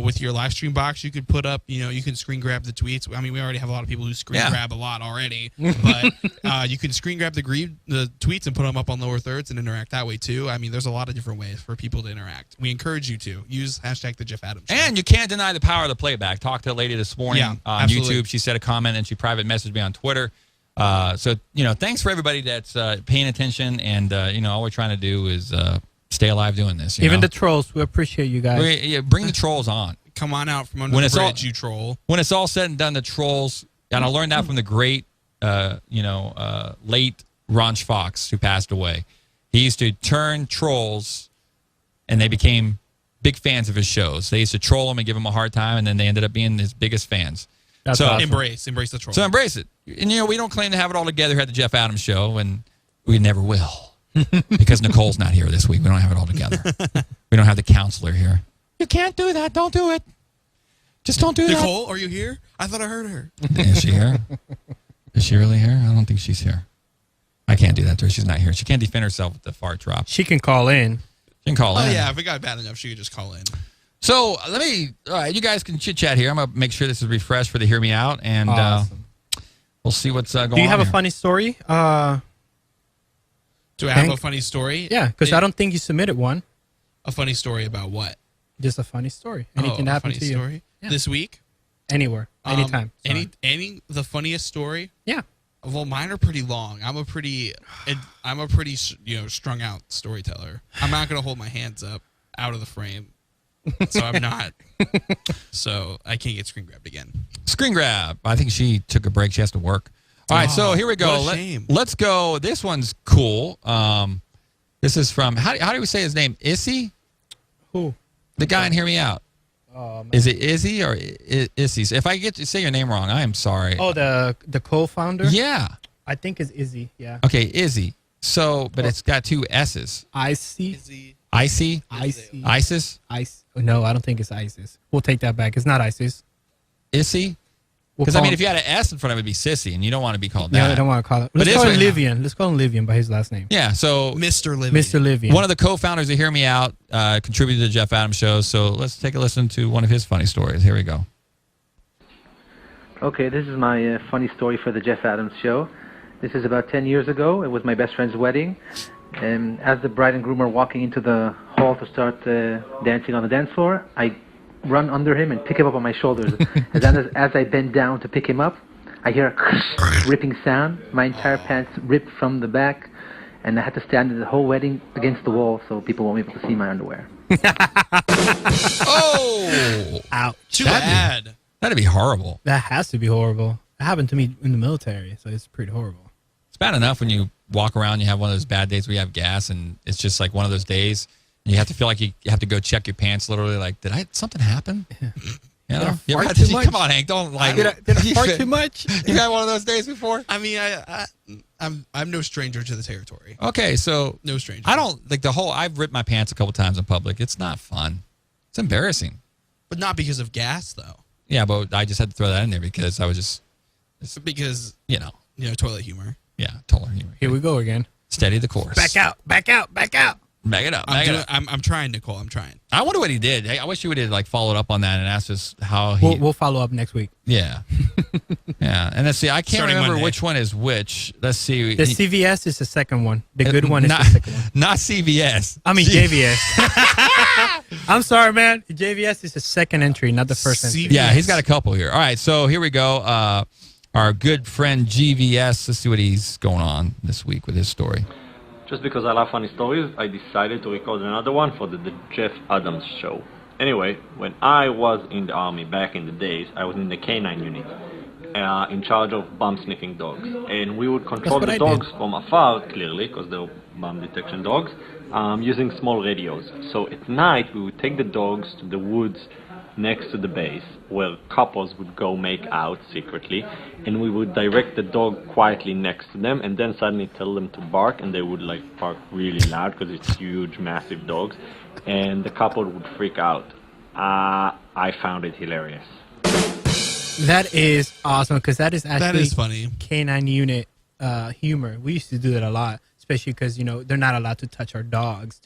with your live stream box, you could put up, you can screen grab the tweets. I mean, we already have a lot of people who screen grab a lot already, but you can screen grab the tweets and put them up on lower thirds and interact that way too. I mean, there's a lot of different ways for people to interact. We encourage you to use hashtag the Jeff Adams Show. And you can't deny the power of the playback. Talked to a lady this morning on absolutely. YouTube. She said a comment and she private messaged me on Twitter. So, thanks for everybody that's paying attention. And, all we're trying to do is stay alive doing this. Even the trolls, we appreciate you guys. Bring the trolls on. Come on out from under the bridge, you troll. When it's all said and done, the trolls, and I learned that from the great, late Ronch Fox, who passed away. He used to turn trolls, and they became big fans of his shows. They used to troll him and give him a hard time, and then they ended up being his biggest fans. That's so awesome. Embrace the troll. So embrace it. And, we don't claim to have it all together here at the Jeff Adams Show, and we never will. Because Nicole's not here this week. We don't have it all together. We don't have the counselor here. You can't do that. Don't do it. Just don't do that. Nicole, are you here? I thought I heard her. Is she here? Is she really here? I don't think she's here. I can't do that to her. She's not here. She can't defend herself with the fart drop. She can call in. She can call in. Oh, yeah. If it got bad enough, she could just call in. So, all right, you guys can chit-chat here. I'm going to make sure this is refreshed for the Hear Me Out, and Awesome. We'll see what's going on. Do you have a here. funny story? Do I have a funny story? Yeah, because I don't think you submitted one. A funny story about what? Just a funny story. Anything that happened to you. Story? Yeah. This week? Anywhere. Anytime. Sorry. The funniest story? Yeah. Well, mine are pretty long. I'm a pretty strung out storyteller. I'm not going to hold my hands up out of the frame. So I'm not. So I can't get screen grabbed again. Screen grab. I think she took a break. She has to work. All right, so here we go. What a shame. Let's go. This one's cool. This is from, how do we say his name? Issy? Who? The guy in Hear Me Out. Oh, man. Is it Izzy or Issy? So if I get to say your name wrong, I am sorry. Oh, the co-founder? Yeah. I think it's Izzy, yeah. Okay, Izzy. So, but it's got two S's. Icy? Icy? Icy. ISIS? No, I don't think it's ISIS. We'll take that back. It's not ISIS. Issy? Because, if you had an S in front of it, it'd be Sissy, and you don't want to be called that. Yeah, I don't want to call it. Let's call him Livian. Let's call him Livian by his last name. Yeah, so Mr. Livian. Mr. Livian. One of the co-founders of Hear Me Out contributed to the Jeff Adams Show, so let's take a listen to one of his funny stories. Here we go. Okay, this is my funny story for the Jeff Adams Show. This is about 10 years ago. It was my best friend's wedding. And as the bride and groom are walking into the hall to start dancing on the dance floor, I run under him and pick him up on my shoulders. As I bend down to pick him up, I hear a ripping sound. My entire pants ripped from the back, and I had to stand the whole wedding against the wall so people won't be able to see my underwear. Oh! Ouch. Too bad. That'd be horrible. That has to be horrible. It happened to me in the military, so it's pretty horrible. It's bad enough when you walk around, you have one of those bad days where you have gas, and it's just like one of those days, and you have to feel like you have to go check your pants literally, like, something happen? You know? You ever had to, come on, Hank, don't like. Did I fart too much? You had one of those days before? I mean, I'm no stranger to the territory. Okay, so no stranger. I don't like I've ripped my pants a couple times in public. It's not fun. It's embarrassing. But not because of gas, though. Yeah, but I just had to throw that in there because I was just. Because toilet humor. Yeah, toilet humor. Here we go again. Steady the course. Back out. Back out. Back out. Back it up. I'm trying, Nicole. I'm trying. I wonder what he did. I wish you would have followed up on that and asked us how he. We'll follow up next week. Yeah. Yeah, and let's see. I can't Starting remember Monday. which one is which. Let's see. The CVS is the second one. The good one is the second one. Not CVS. I mean JVS. I'm sorry, man. JVS is the second entry, not the first entry. Yeah, he's got a couple here. All right, so here we go. Our good friend GVS. Let's see what he's going on this week with his story. Just because I love funny stories, I decided to record another one for the Jeff Adams Show. Anyway, when I was in the army back in the days, I was in the K9 unit, in charge of bum-sniffing dogs. And we would control the dogs from afar, clearly, because they're bum detection dogs, using small radios. So at night, we would take the dogs to the woods next to the base, where couples would go make out secretly, and we would direct the dog quietly next to them, and then suddenly tell them to bark, and they would bark really loud because it's huge, massive dogs, and the couple would freak out. I found it hilarious. That is awesome because that is actually funny. K9 unit humor. We used to do that a lot, especially because they're not allowed to touch our dogs.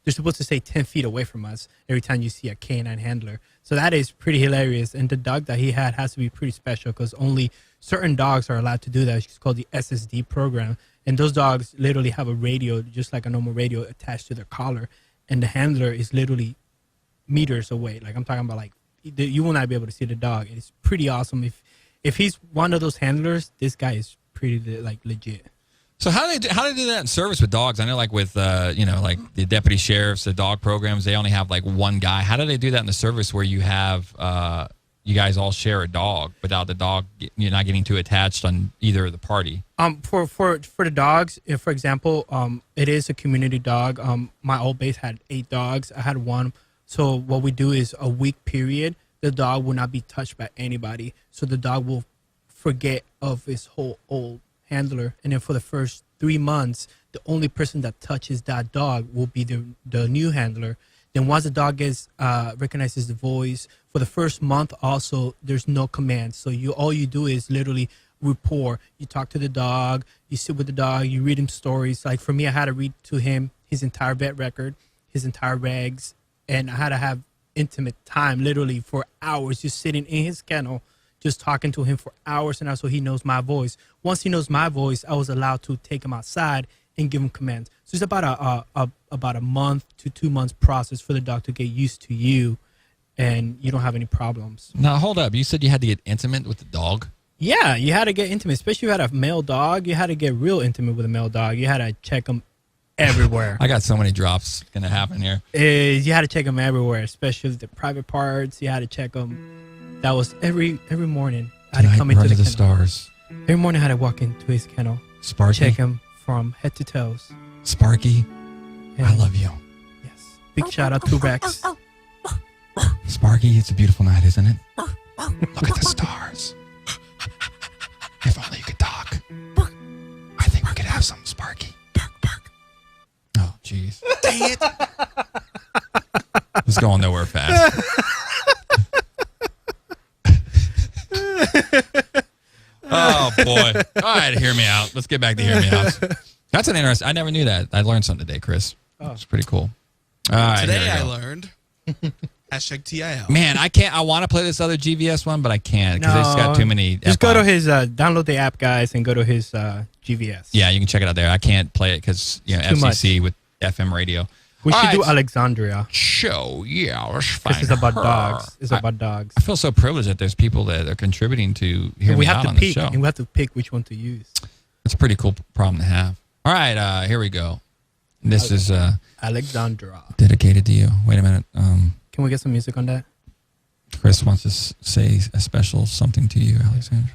They're supposed to stay 10 feet away from us every time you see a canine handler. So that is pretty hilarious. And the dog that he had has to be pretty special because only certain dogs are allowed to do that. It's called the SSD program. And those dogs literally have a radio, just like a normal radio, attached to their collar. And the handler is literally meters away. Like I'm talking about, you will not be able to see the dog. It's pretty awesome. If he's one of those handlers, this guy is pretty like legit. So how do they do that in service with dogs? I know, like with like the deputy sheriffs, the dog programs, they only have like one guy. How do they do that in the service where you have you guys all share a dog without the dog you're not getting too attached on either of the party? For the dogs, if for example, it is a community dog. My old base had 8 dogs. I had 1. So what we do is a week period, the dog will not be touched by anybody. So the dog will forget of his whole old handler, and then for the first 3 months, the only person that touches that dog will be the new handler. Then once the dog recognizes the voice, for the first month also, there's no commands. So all you do is literally rapport. You talk to the dog, you sit with the dog, you read him stories. Like for me, I had to read to him his entire vet record, his entire regs, and I had to have intimate time, literally for hours, just sitting in his kennel, just talking to him for hours, and also he knows my voice. Once he knows my voice, I was allowed to take him outside and give him commands. So it's about a month to 2 months process for the dog to get used to you, and you don't have any problems. Now, hold up. You said you had to get intimate with the dog? Yeah, you had to get intimate. Especially if you had a male dog, you had to get real intimate with a male dog. You had to check him everywhere. I got so many drops going to happen here. You had to check them everywhere, especially the private parts. You had to check them. That was every morning. I had to come into the stars. Every morning I had to walk into his kennel. Sparky. Check him from head to toes. Sparky, I love you. Yes. Big shout out to Rex. Sparky, it's a beautiful night, isn't it? Look at the stars. If only you could talk. I think we could have some Sparky. Oh, jeez. Dang it. It's going nowhere fast. Oh, boy. All right, hear me out. Let's get back to hear me out. That's an interesting. I never knew that. I learned something today, Chris. Oh. It's pretty cool. All right. Today I learned. Hashtag TIL. Man, I can't. I want to play this other GVS one, but I can't because it's got too many. Just go to his, download the app, guys, and go to his GVS. Yeah, you can check it out there. I can't play it because, FCC with FM radio. We should do Alexandria. Show, yeah. Let's find This is about her. dogs. It's about dogs. I feel so privileged that there's people that are contributing to hear me out on the show. And we have to pick which one to use. It's a pretty cool problem to have. All right, here we go. This is Alexandra. Dedicated to you. Wait a minute. Can we get some music on that? Chris wants to say a special something to you, Alexandra.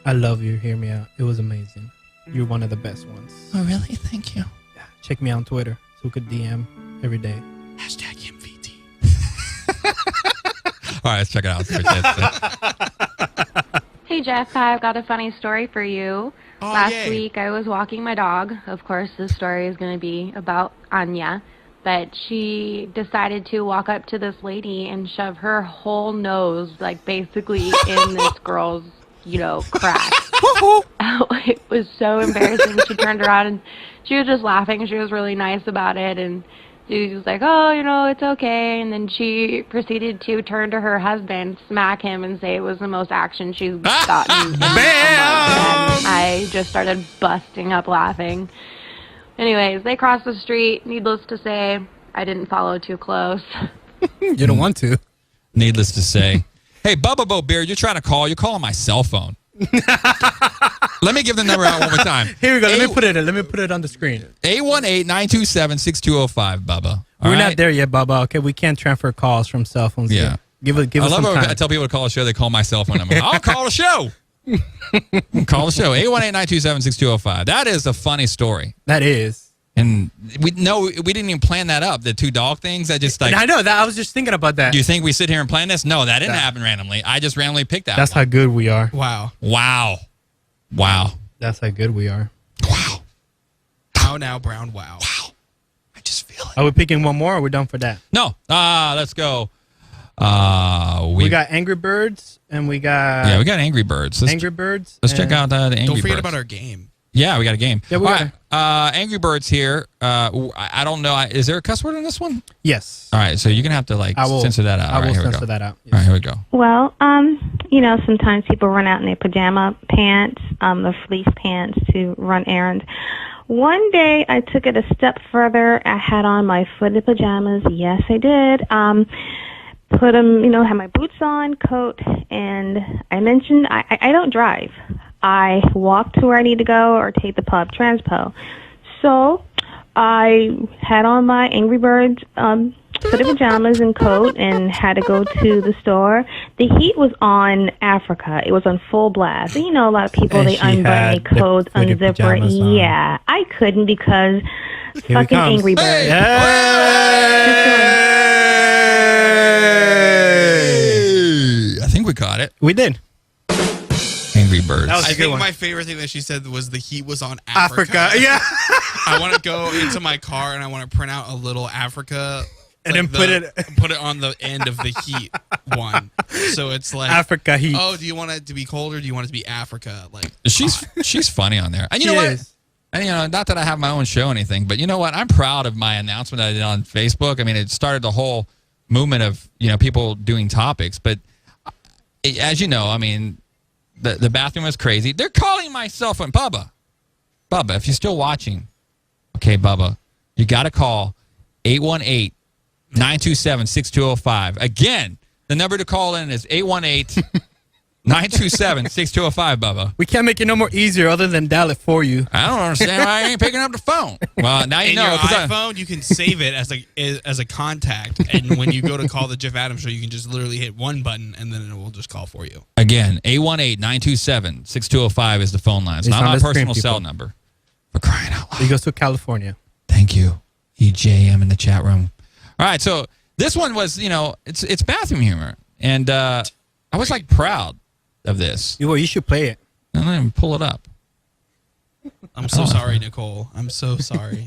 I love you. Hear me out. It was amazing. You're one of the best ones. Oh, really? Thank you. Yeah. Check me out on Twitter so we could DM every day. Hashtag MVT. All right, let's check it out. Hey, Jeff. I've got a funny story for you. Oh, Last week, I was walking my dog. Of course, this story is going to be about Anya. But she decided to walk up to this lady and shove her whole nose, like, basically in this girl's, crack. It was so embarrassing. She turned around and she was just laughing. She was really nice about it. And she was like, oh, it's okay. And then she proceeded to turn to her husband, smack him, and say it was the most action she's gotten. And I just started busting up laughing. Anyways, they crossed the street. Needless to say, I didn't follow too close. You don't want to. Needless to say. Hey, Bubba Bo Beard, you're trying to call. You're calling my cell phone. Let me give the number out one more time. Here we go. Let me put it on the screen. 818-927-6205, Bubba. We're not there yet, Bubba. Okay, we can't transfer calls from cell phones. Yeah. Yet. Give us some time. I tell people to call the show. They call my cell phone number. I'll call the show. Call the show. 818-927-6205. That is a funny story. That is. And we didn't even plan that up. The 2 dog things. I know that. I was just thinking about that. Do you think we sit here and plan this? No, that didn't happen randomly. I just randomly picked that. That's one. how good we are. Wow. That's how good we are. Wow. How now, Brown? Wow. I just feel it. Are we picking one more or are we done for that? No. Let's go. We got Angry Birds and we got... Yeah, we got Angry Birds. Let's check out the Angry Birds. Don't forget about our game. Yeah, we got a game. Yeah, we got it. Angry Birds here. I don't know. Is there a cuss word in this one? Yes. All right, so you're going to have to censor that out. I will censor that out. Yes. All right, here we go. Well, sometimes people run out in their pajama pants, the fleece pants to run errands. One day I took it a step further. I had on my footed pajamas. Yes, I did. Put them, had my boots on, coat, and I mentioned I don't drive. I walk to where I need to go or take the pub transpo. So I had on my Angry Birds footed pajamas and coat and had to go to the store. The heat was on Africa. It was on full blast. And you know, a lot of people, And they she unbutton their had the clothes, footed unzipper. pajamas on. Yeah, I couldn't because Here he fucking comes. Angry Birds. Hey! I think we caught it. We did. Angry Birds. That was a I good think one. my favorite thing that she said was the heat was on Africa. Africa, yeah. I want to go into my car and I want to print out a little Africa And then put it on the end of the heat one. So it's like Africa heat. Oh, do you want it to be colder? Do you want it to be Africa? Like She's funny on there. And you know what? And, you know, not that I have my own show or anything, but you know what? I'm proud of my announcement that I did on Facebook. I mean, it started the whole movement of, you know, people doing topics. But as you know, I mean, the bathroom was crazy. They're calling my cell phone. Bubba, if you're still watching, okay, Bubba, you got to call 818-927-6205. Again, the number to call in is 818-927-6205, Bubba. We can't make it no more easier other than dial it for you. I don't understand why I ain't picking up the phone. Well, now you in know. your 'cause iPhone, you can save it as a contact, and when you go to call the Jeff Adams Show, you can just literally hit one button, and then it will just call for you. Again, 818-927-6205 is the phone line. It's not on my the screen, personal cell people. number. For crying out loud. He goes to California. Thank you, EJM in the chat room. All right, so this one was, you know, it's bathroom humor, and I was like proud of this. Well, you should play it. And then pull it up. I'm so sorry, Nicole. I'm so sorry.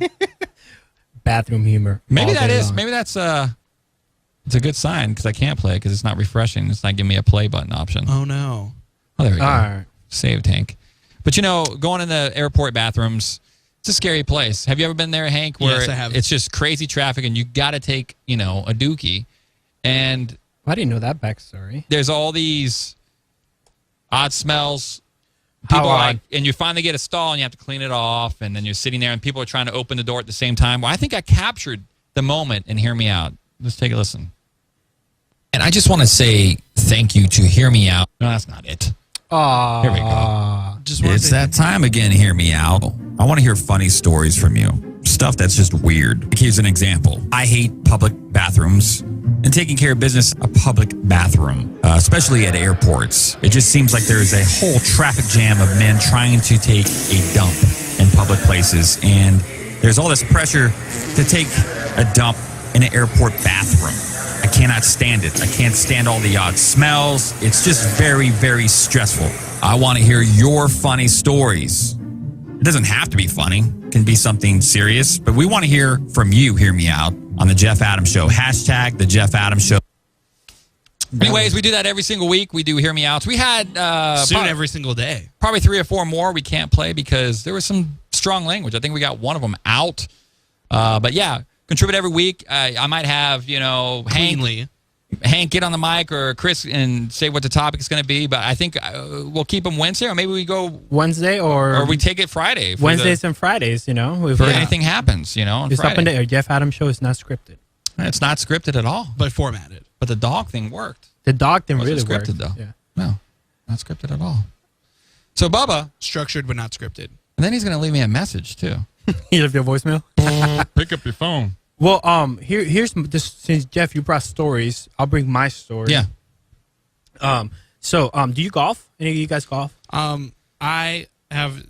Bathroom humor. Maybe all that day is. long. Maybe that's it's a good sign because I can't play it because it's not refreshing. It's not giving me a play button option. Oh no. Oh, there we go. All right. Save tank. But you know, going in the airport bathrooms, it's a scary place. Have you ever been there, Hank? Where Yes, I have. It's just crazy traffic, and you got to take, you know, a dookie, and I didn't know that backstory. there's all these odd smells. People How are like, odd? and you finally get a stall, and you have to clean it off, and then you're sitting there, and people are trying to open the door at the same time. Well, I think I captured the moment, and hear me out. Let's take a listen. And I just want to say thank you to Hear Me Out. No, that's not it. Aww. Here we go. It's that time again, hear me out. I want to hear funny stories from you. Stuff that's just weird. Here's an example. I hate public bathrooms and taking care of business a public bathroom, especially at airports. It just seems like there's a whole traffic jam of men trying to take a dump in public places. And there's all this pressure to take a dump in an airport bathroom. I cannot stand it. I can't stand all the odd smells. It's just very, very stressful. I want to hear your funny stories. It doesn't have to be funny. It can be something serious, but we want to hear from you. Hear me out on the Jeff Adams Show. Hashtag the Jeff Adams Show. Anyways, we do that every single week. We do Hear Me Outs. We had Soon every single day. probably 3 or 4 more we can't play because there was some strong language. I think we got one of them out. But yeah, contribute every week. I might have, you know, Hank get on the mic or Kris and say what the topic is going to be. But I think we'll keep them Wednesday, or maybe we go Wednesday, or we take it Friday. Wednesdays and Fridays. You know, if anything happens, you know, on it's up in Friday. the air. Jeff Adams Show is not scripted. It's not scripted at all, but formatted. But the dog thing worked. The dog thing really Wasn't scripted worked. though. Yeah. No, not scripted at all. So Bubba, structured but not scripted. And then he's going to leave me a message too. You left your voicemail. Pick up your phone. Well, here's this. Since Jeff, you brought stories, I'll bring my story. Yeah. So, do you golf? Any of you guys golf? I have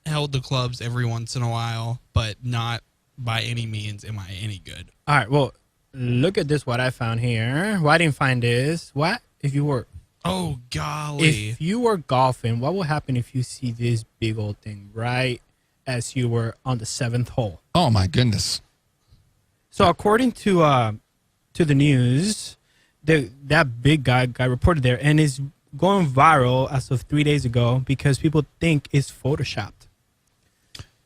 held the clubs every once in a while, but not by any means am I any good. All right. Well, look at this. What I found here. What I didn't find is what if you were. Oh golly! If you were golfing, what will happen if you see this big old thing right as you were on the 7th hole? Oh my goodness! So according to the news, that big guy reported there and is going viral as of 3 days ago because people think it's photoshopped.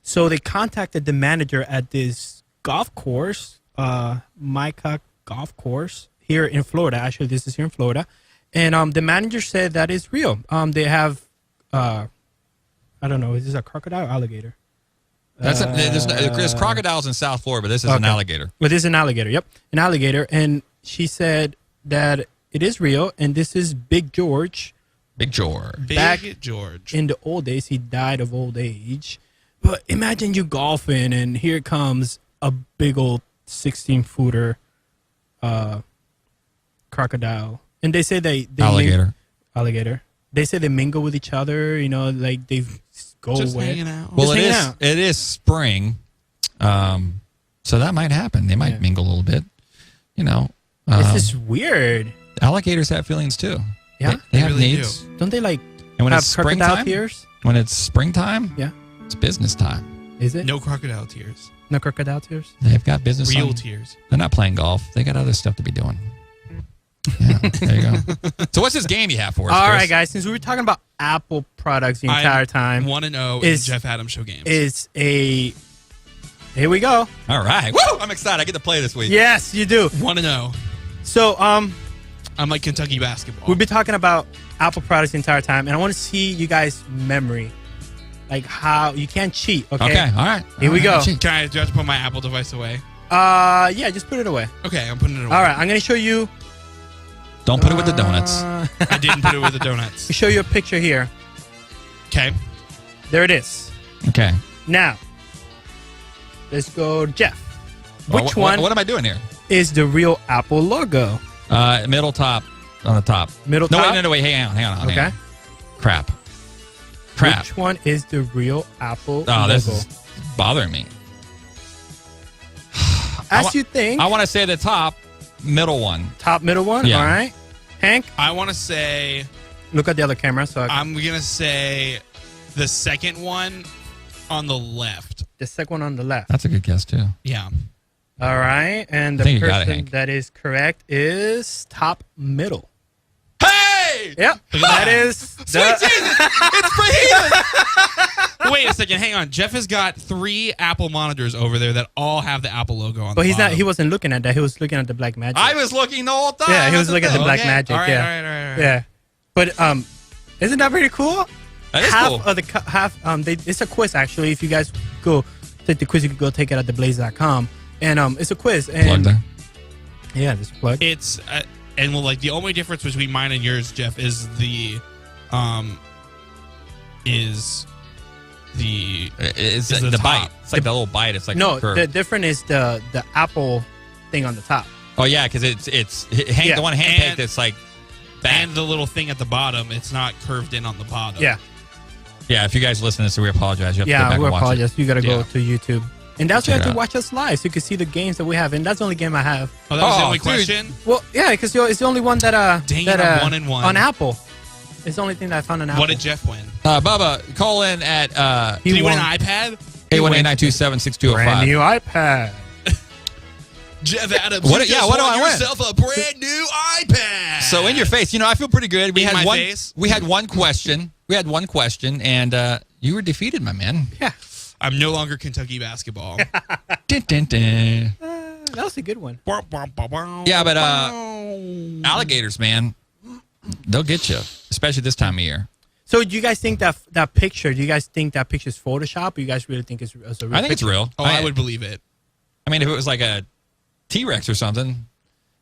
So they contacted the manager at this golf course, Micah Golf Course here in Florida. Actually, this is here in Florida, and the manager said that is real. They have, I don't know, is this a crocodile or alligator? There's crocodiles in South Florida, but this is an alligator. Well, this is an alligator. Yep, an alligator. And she said that it is real, and this is Big George Big George. Big George. In the old days, he died of old age. But imagine you golfing, and here comes a big old 16-footer crocodile. And they say they alligator. They say they mingle with each other. You know, like they go Just away. hanging out. Well, it is spring, so that might happen. They might mingle a little bit. You know, This is weird. alligators have feelings too. Yeah, they have really needs. do. Don't they like And when have it's crocodile springtime, tears? when it's springtime, Yeah. it's business time. Is it? No crocodile tears. No crocodile tears? They've got business. Real on. tears. They're not playing golf. They got other stuff to be doing. Yeah, there you go. So what's this game you have for us, All Chris? right, guys. Since we were talking about Apple products the entire time, 1-0 in Jeff Adams Show games. Is a here we go. All right. Woo! I'm excited. I get to play this week. Yes, you do. 1-0. So I'm like Kentucky basketball. we've been talking about Apple products the entire time, and I want to see you guys' memory, like how you can't cheat. Okay. Okay. All right. Here we go. Do I have to put my Apple device away? Yeah, just put it away. Okay, I'm putting it away. All right, I'm gonna show you. Don't put it with the donuts. I didn't put it with the donuts. Show you a picture here. Okay. There it is. Okay. Now, let's go, Jeff. Well, Which one? What am I doing here? Is the real Apple logo? Middle top on the top. Middle no, top? No, wait. Hang on. Hang Okay. on. Crap. Which one is the real Apple Oh, logo? this is bothering me. As you think. I want to say the top middle one. Top middle one? Yeah. All right. Hank? I want to say... Look at the other camera. I'm going to say the second one on the left. The second one on the left. That's a good guess, too. Yeah. All right. And I the think you got it, person Hank. that is correct is top middle. Hey! Yep. That is... Sweet Jesus! It's for Wait a second. Hang on. Jeff has got 3 Apple monitors over there that all have the Apple logo on But the he's not. bottom. He wasn't looking at that. He was looking at the Black Magic. I was looking the whole time. Yeah, he was looking at the Black Okay. Magic. All right, yeah. all right. Yeah. But isn't that pretty cool? That is half cool. of the it's a quiz actually. If you guys go take the quiz, you can go take it at theblaze.com. And it's a quiz. And Plug there. Yeah, there's a plug. It's and well, like the only difference between mine and yours, Jeff, is the It's the the top. bite. It's like the little bite. It's like No, a curve. the different is the Apple thing on the top. Oh yeah, because it's Hank, Yeah. the one hand picked. It's like back. and the little thing at the bottom. It's not curved in on the bottom. Yeah. Yeah, if you guys listen to this, we apologize. You have to go Yeah, back we and watch apologize. it. You got to go Yeah. to YouTube. And that's Check why you it have to out. watch us live so you can see the games that we have. And that's the only game I have. Oh, that was the only dude. question. Well, yeah, because it's the only one that Dang that it, I'm 1-1. on Apple. It's the only thing that I found on Apple. What did Jeff win? Bubba, call in at Did he win an iPad? 818-927-6205. Brand new iPad. Jeff Adams, What- you yeah, just what do won I win? yourself a brand new iPad. So in your face, I feel pretty good. We In had my one. face? We had one question. And you were defeated, my man. Yeah. I'm no longer Kentucky basketball. Dun, dun, dun. That was a good one. Yeah, but alligators, man, they'll get you, especially this time of year. So do you guys think that picture? Do you guys think that picture is Photoshop? Or you guys really think it's a real I think it's picture? real. Oh, I would believe it. I mean, if it was like a T-Rex or something,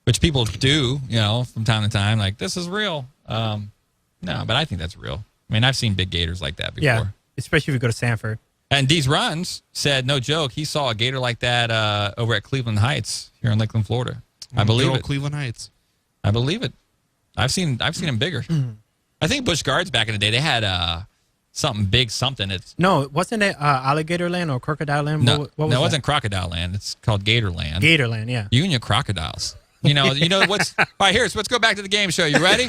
which people do, from time to time, like this is real. No, but I think that's real. I mean, I've seen big gators like that before. Yeah, especially if you go to Sanford. And Deez Runs said, no joke, he saw a gator like that over at Cleveland Heights here in Lakeland, Florida. I believe Good old it. Cleveland Heights. I believe it. I've seen them bigger. I think Busch Gardens back in the day, they had something big, something. It's No, wasn't it Alligator Land or Crocodile Land? no, What was it that? wasn't Crocodile Land. It's called Gator Land. Gator Land, yeah. You and your crocodiles. You know what's. All right, let's go back to the game show. You ready?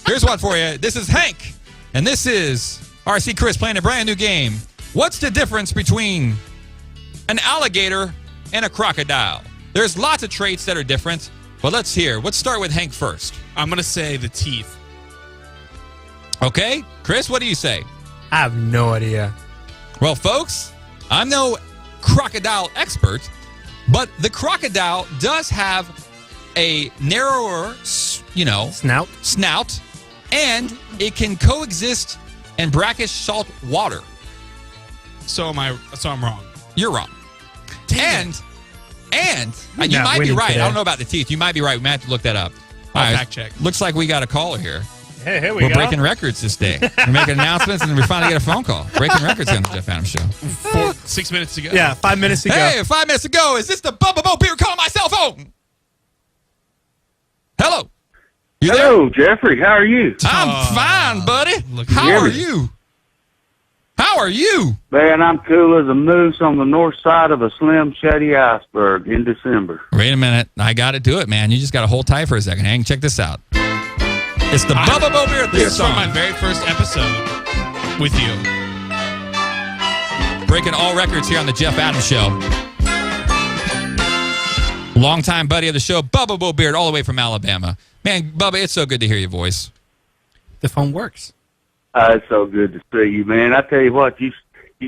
Here's one for you. This is Hank, and this is RC Chris playing a brand new game. What's the difference between an alligator and a crocodile? There's lots of traits that are different, but let's start with Hank first. I'm going to say the teeth. Okay, Chris, what do you say? I have no idea. Well, folks, I'm no crocodile expert, but the crocodile does have a narrower, snout, and it can coexist in brackish salt water. So I'm wrong. You're wrong. And you not might be winning right. today. I don't know about the teeth. You might be right. We might have to look that up. All I'll right. fact check. Looks like we got a caller here. Hey, here We're breaking records this day. We're making announcements, and then we finally get a phone call. Breaking records on the Jeff Adams Show. 6 minutes to go. Yeah, 5 minutes to go. Hey, 5 minutes to go. Is this the Bubba Bo Beer calling my cell phone? Hello. You Hello, Jeffrey. How are you? I'm fine, buddy. How are you? How are you? Man, I'm cool as a moose on the north side of a slim, shady iceberg in December. Wait a minute. I got to do it, man. You just got to hold tight for a second. Hang, check this out. It's the Bubba Bo Beer theme This is from song. my very first episode with you. Breaking all records here on the Jeff Adams Show. Longtime buddy of the show, Bubba Bo Beard, all the way from Alabama. Man, Bubba, it's so good to hear your voice. The phone works. It's so good to see you, man. I tell you what, you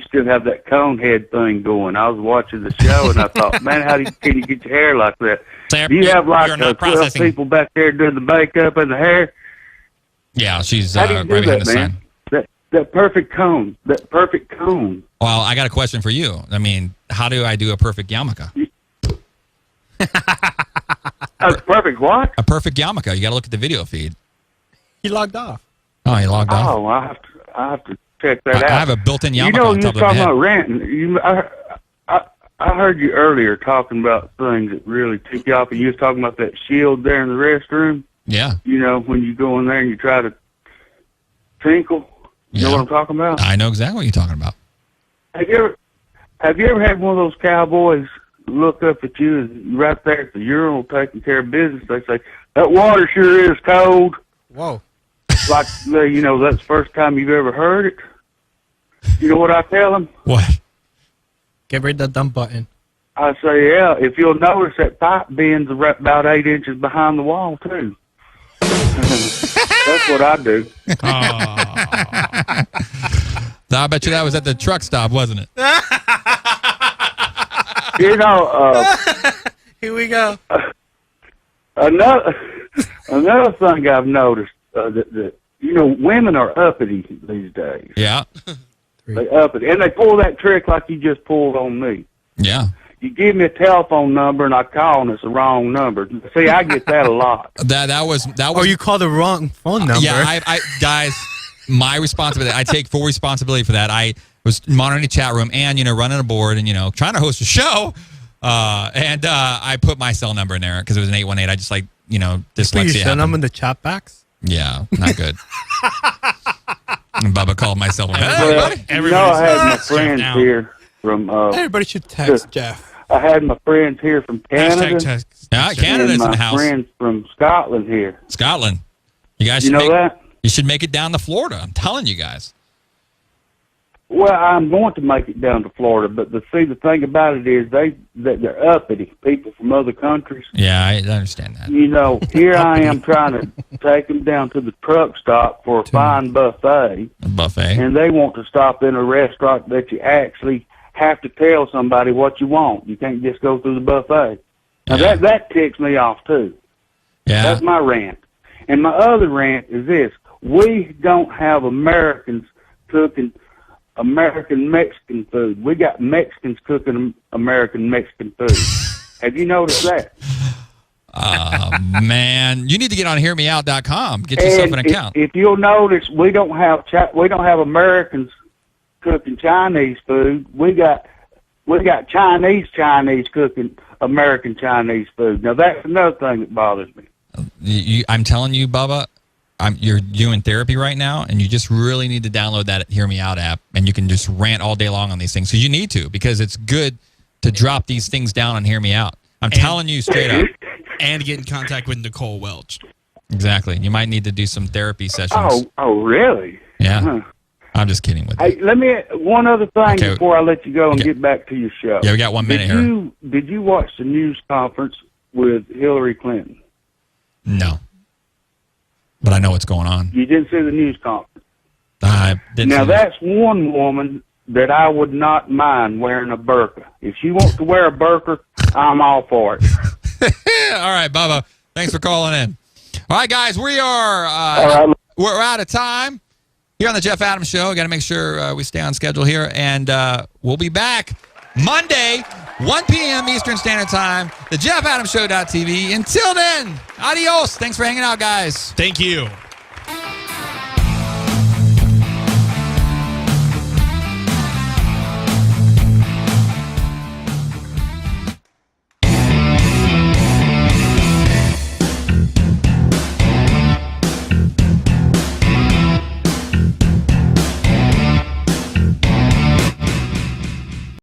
still have that cone head thing going. I was watching the show, and I thought, man, can you get your hair like that? Sir, Do you have like you're not 12 processing. people back there doing the makeup and the hair? Yeah, she's How do you right do behind that, the man? sign. That perfect cone. That perfect cone. Well, I got a question for you. I mean, how do I do a perfect yarmulke? A perfect what? A perfect yarmulke. You got to look at the video feed. He logged off. Oh, he logged off. Oh, I have to check that out. I have a built-in yarmulke You know, on you top was of my talking head. about ranting. I heard you earlier talking about things that really tick you off, and you was talking about that shield there in the restroom. Yeah. You know, when you go in there and you try to tinkle. You know what I'm talking about? I know exactly what you're talking about. Have you ever had one of those cowboys look up at you and right there at the urinal taking care of business? They say, "That water sure is cold." Whoa. Like, you know, that's the first time you've ever heard it. You know what I tell them? What? Get rid of the dump button. I say, yeah, if you'll notice that pipe bends about 8 inches behind the wall, too. That's what I do. I bet you that was at the truck stop, wasn't it? You know, here we go. Another thing I've noticed, that you know, women are uppity these days. Yeah. They uppity. And they pull that trick like you just pulled on me. Yeah. You give me a telephone number and I call and it's the wrong number. See, I get that a lot. That was. Or you called the wrong phone number. Yeah, I guys, my responsibility. I take full responsibility for that. I was monitoring the chat room and, you know, running a board and, you know, trying to host a show. And I put my cell number in there because it was an 818. I just like, you know, dyslexia. Put your cell happened. number in the chat box? Yeah, not good. And Bubba called my cell phone. Well, you know, I had my friends here from... Everybody should text Jeff. I had my friends here from Canada. Yeah, Canada's and in the my house. friends from Scotland here. Scotland. You guys You should know that? You should make it down to Florida. I'm telling you guys. Well, I'm going to make it down to Florida, but the thing about it is they're uppity, people from other countries. Yeah, I understand that. You know, here I am trying to take them down to the truck stop for a fine buffet. A buffet. And they want to stop in a restaurant that you actually have to tell somebody what you want. You can't just go through the buffet. Now, that ticks me off, too. Yeah. That's my rant. And my other rant is this. We don't have Americans cooking American Mexican food. We got Mexicans cooking American Mexican food. Have you noticed that? Man, you need to get on hearmeout.com. Get yourself an account. If you'll notice, we don't have Americans cooking Chinese food. We got Chinese cooking American Chinese food. Now that's another thing that bothers me. I'm telling you, Bubba, you're doing therapy right now, and you just really need to download that Hear Me Out app, and you can just rant all day long on these things. Because you need to, because it's good to drop these things down and Hear Me Out. I'm telling you straight up. And get in contact with Nicole Welch. Exactly. You might need to do some therapy sessions. Oh, really? Yeah. Huh. I'm just kidding with you. Hey, let me one other thing before I let you go and get back to your show. Yeah, we got 1 minute here. Did you watch the news conference with Hillary Clinton? No. But I know what's going on. You didn't see the news conference? I didn't Now, see that. that's one woman that I would not mind wearing a burqa. If she wants to wear a burqa, I'm all for it. All right, Bubba. Thanks for calling in. All right, guys, we are we're out of time here on the Jeff Adams Show. Got to make sure we stay on schedule here, and we'll be back Monday, 1 p.m. Eastern Standard Time. The Jeff Adams Show.tv. Until then, adios. Thanks for hanging out, guys. Thank you.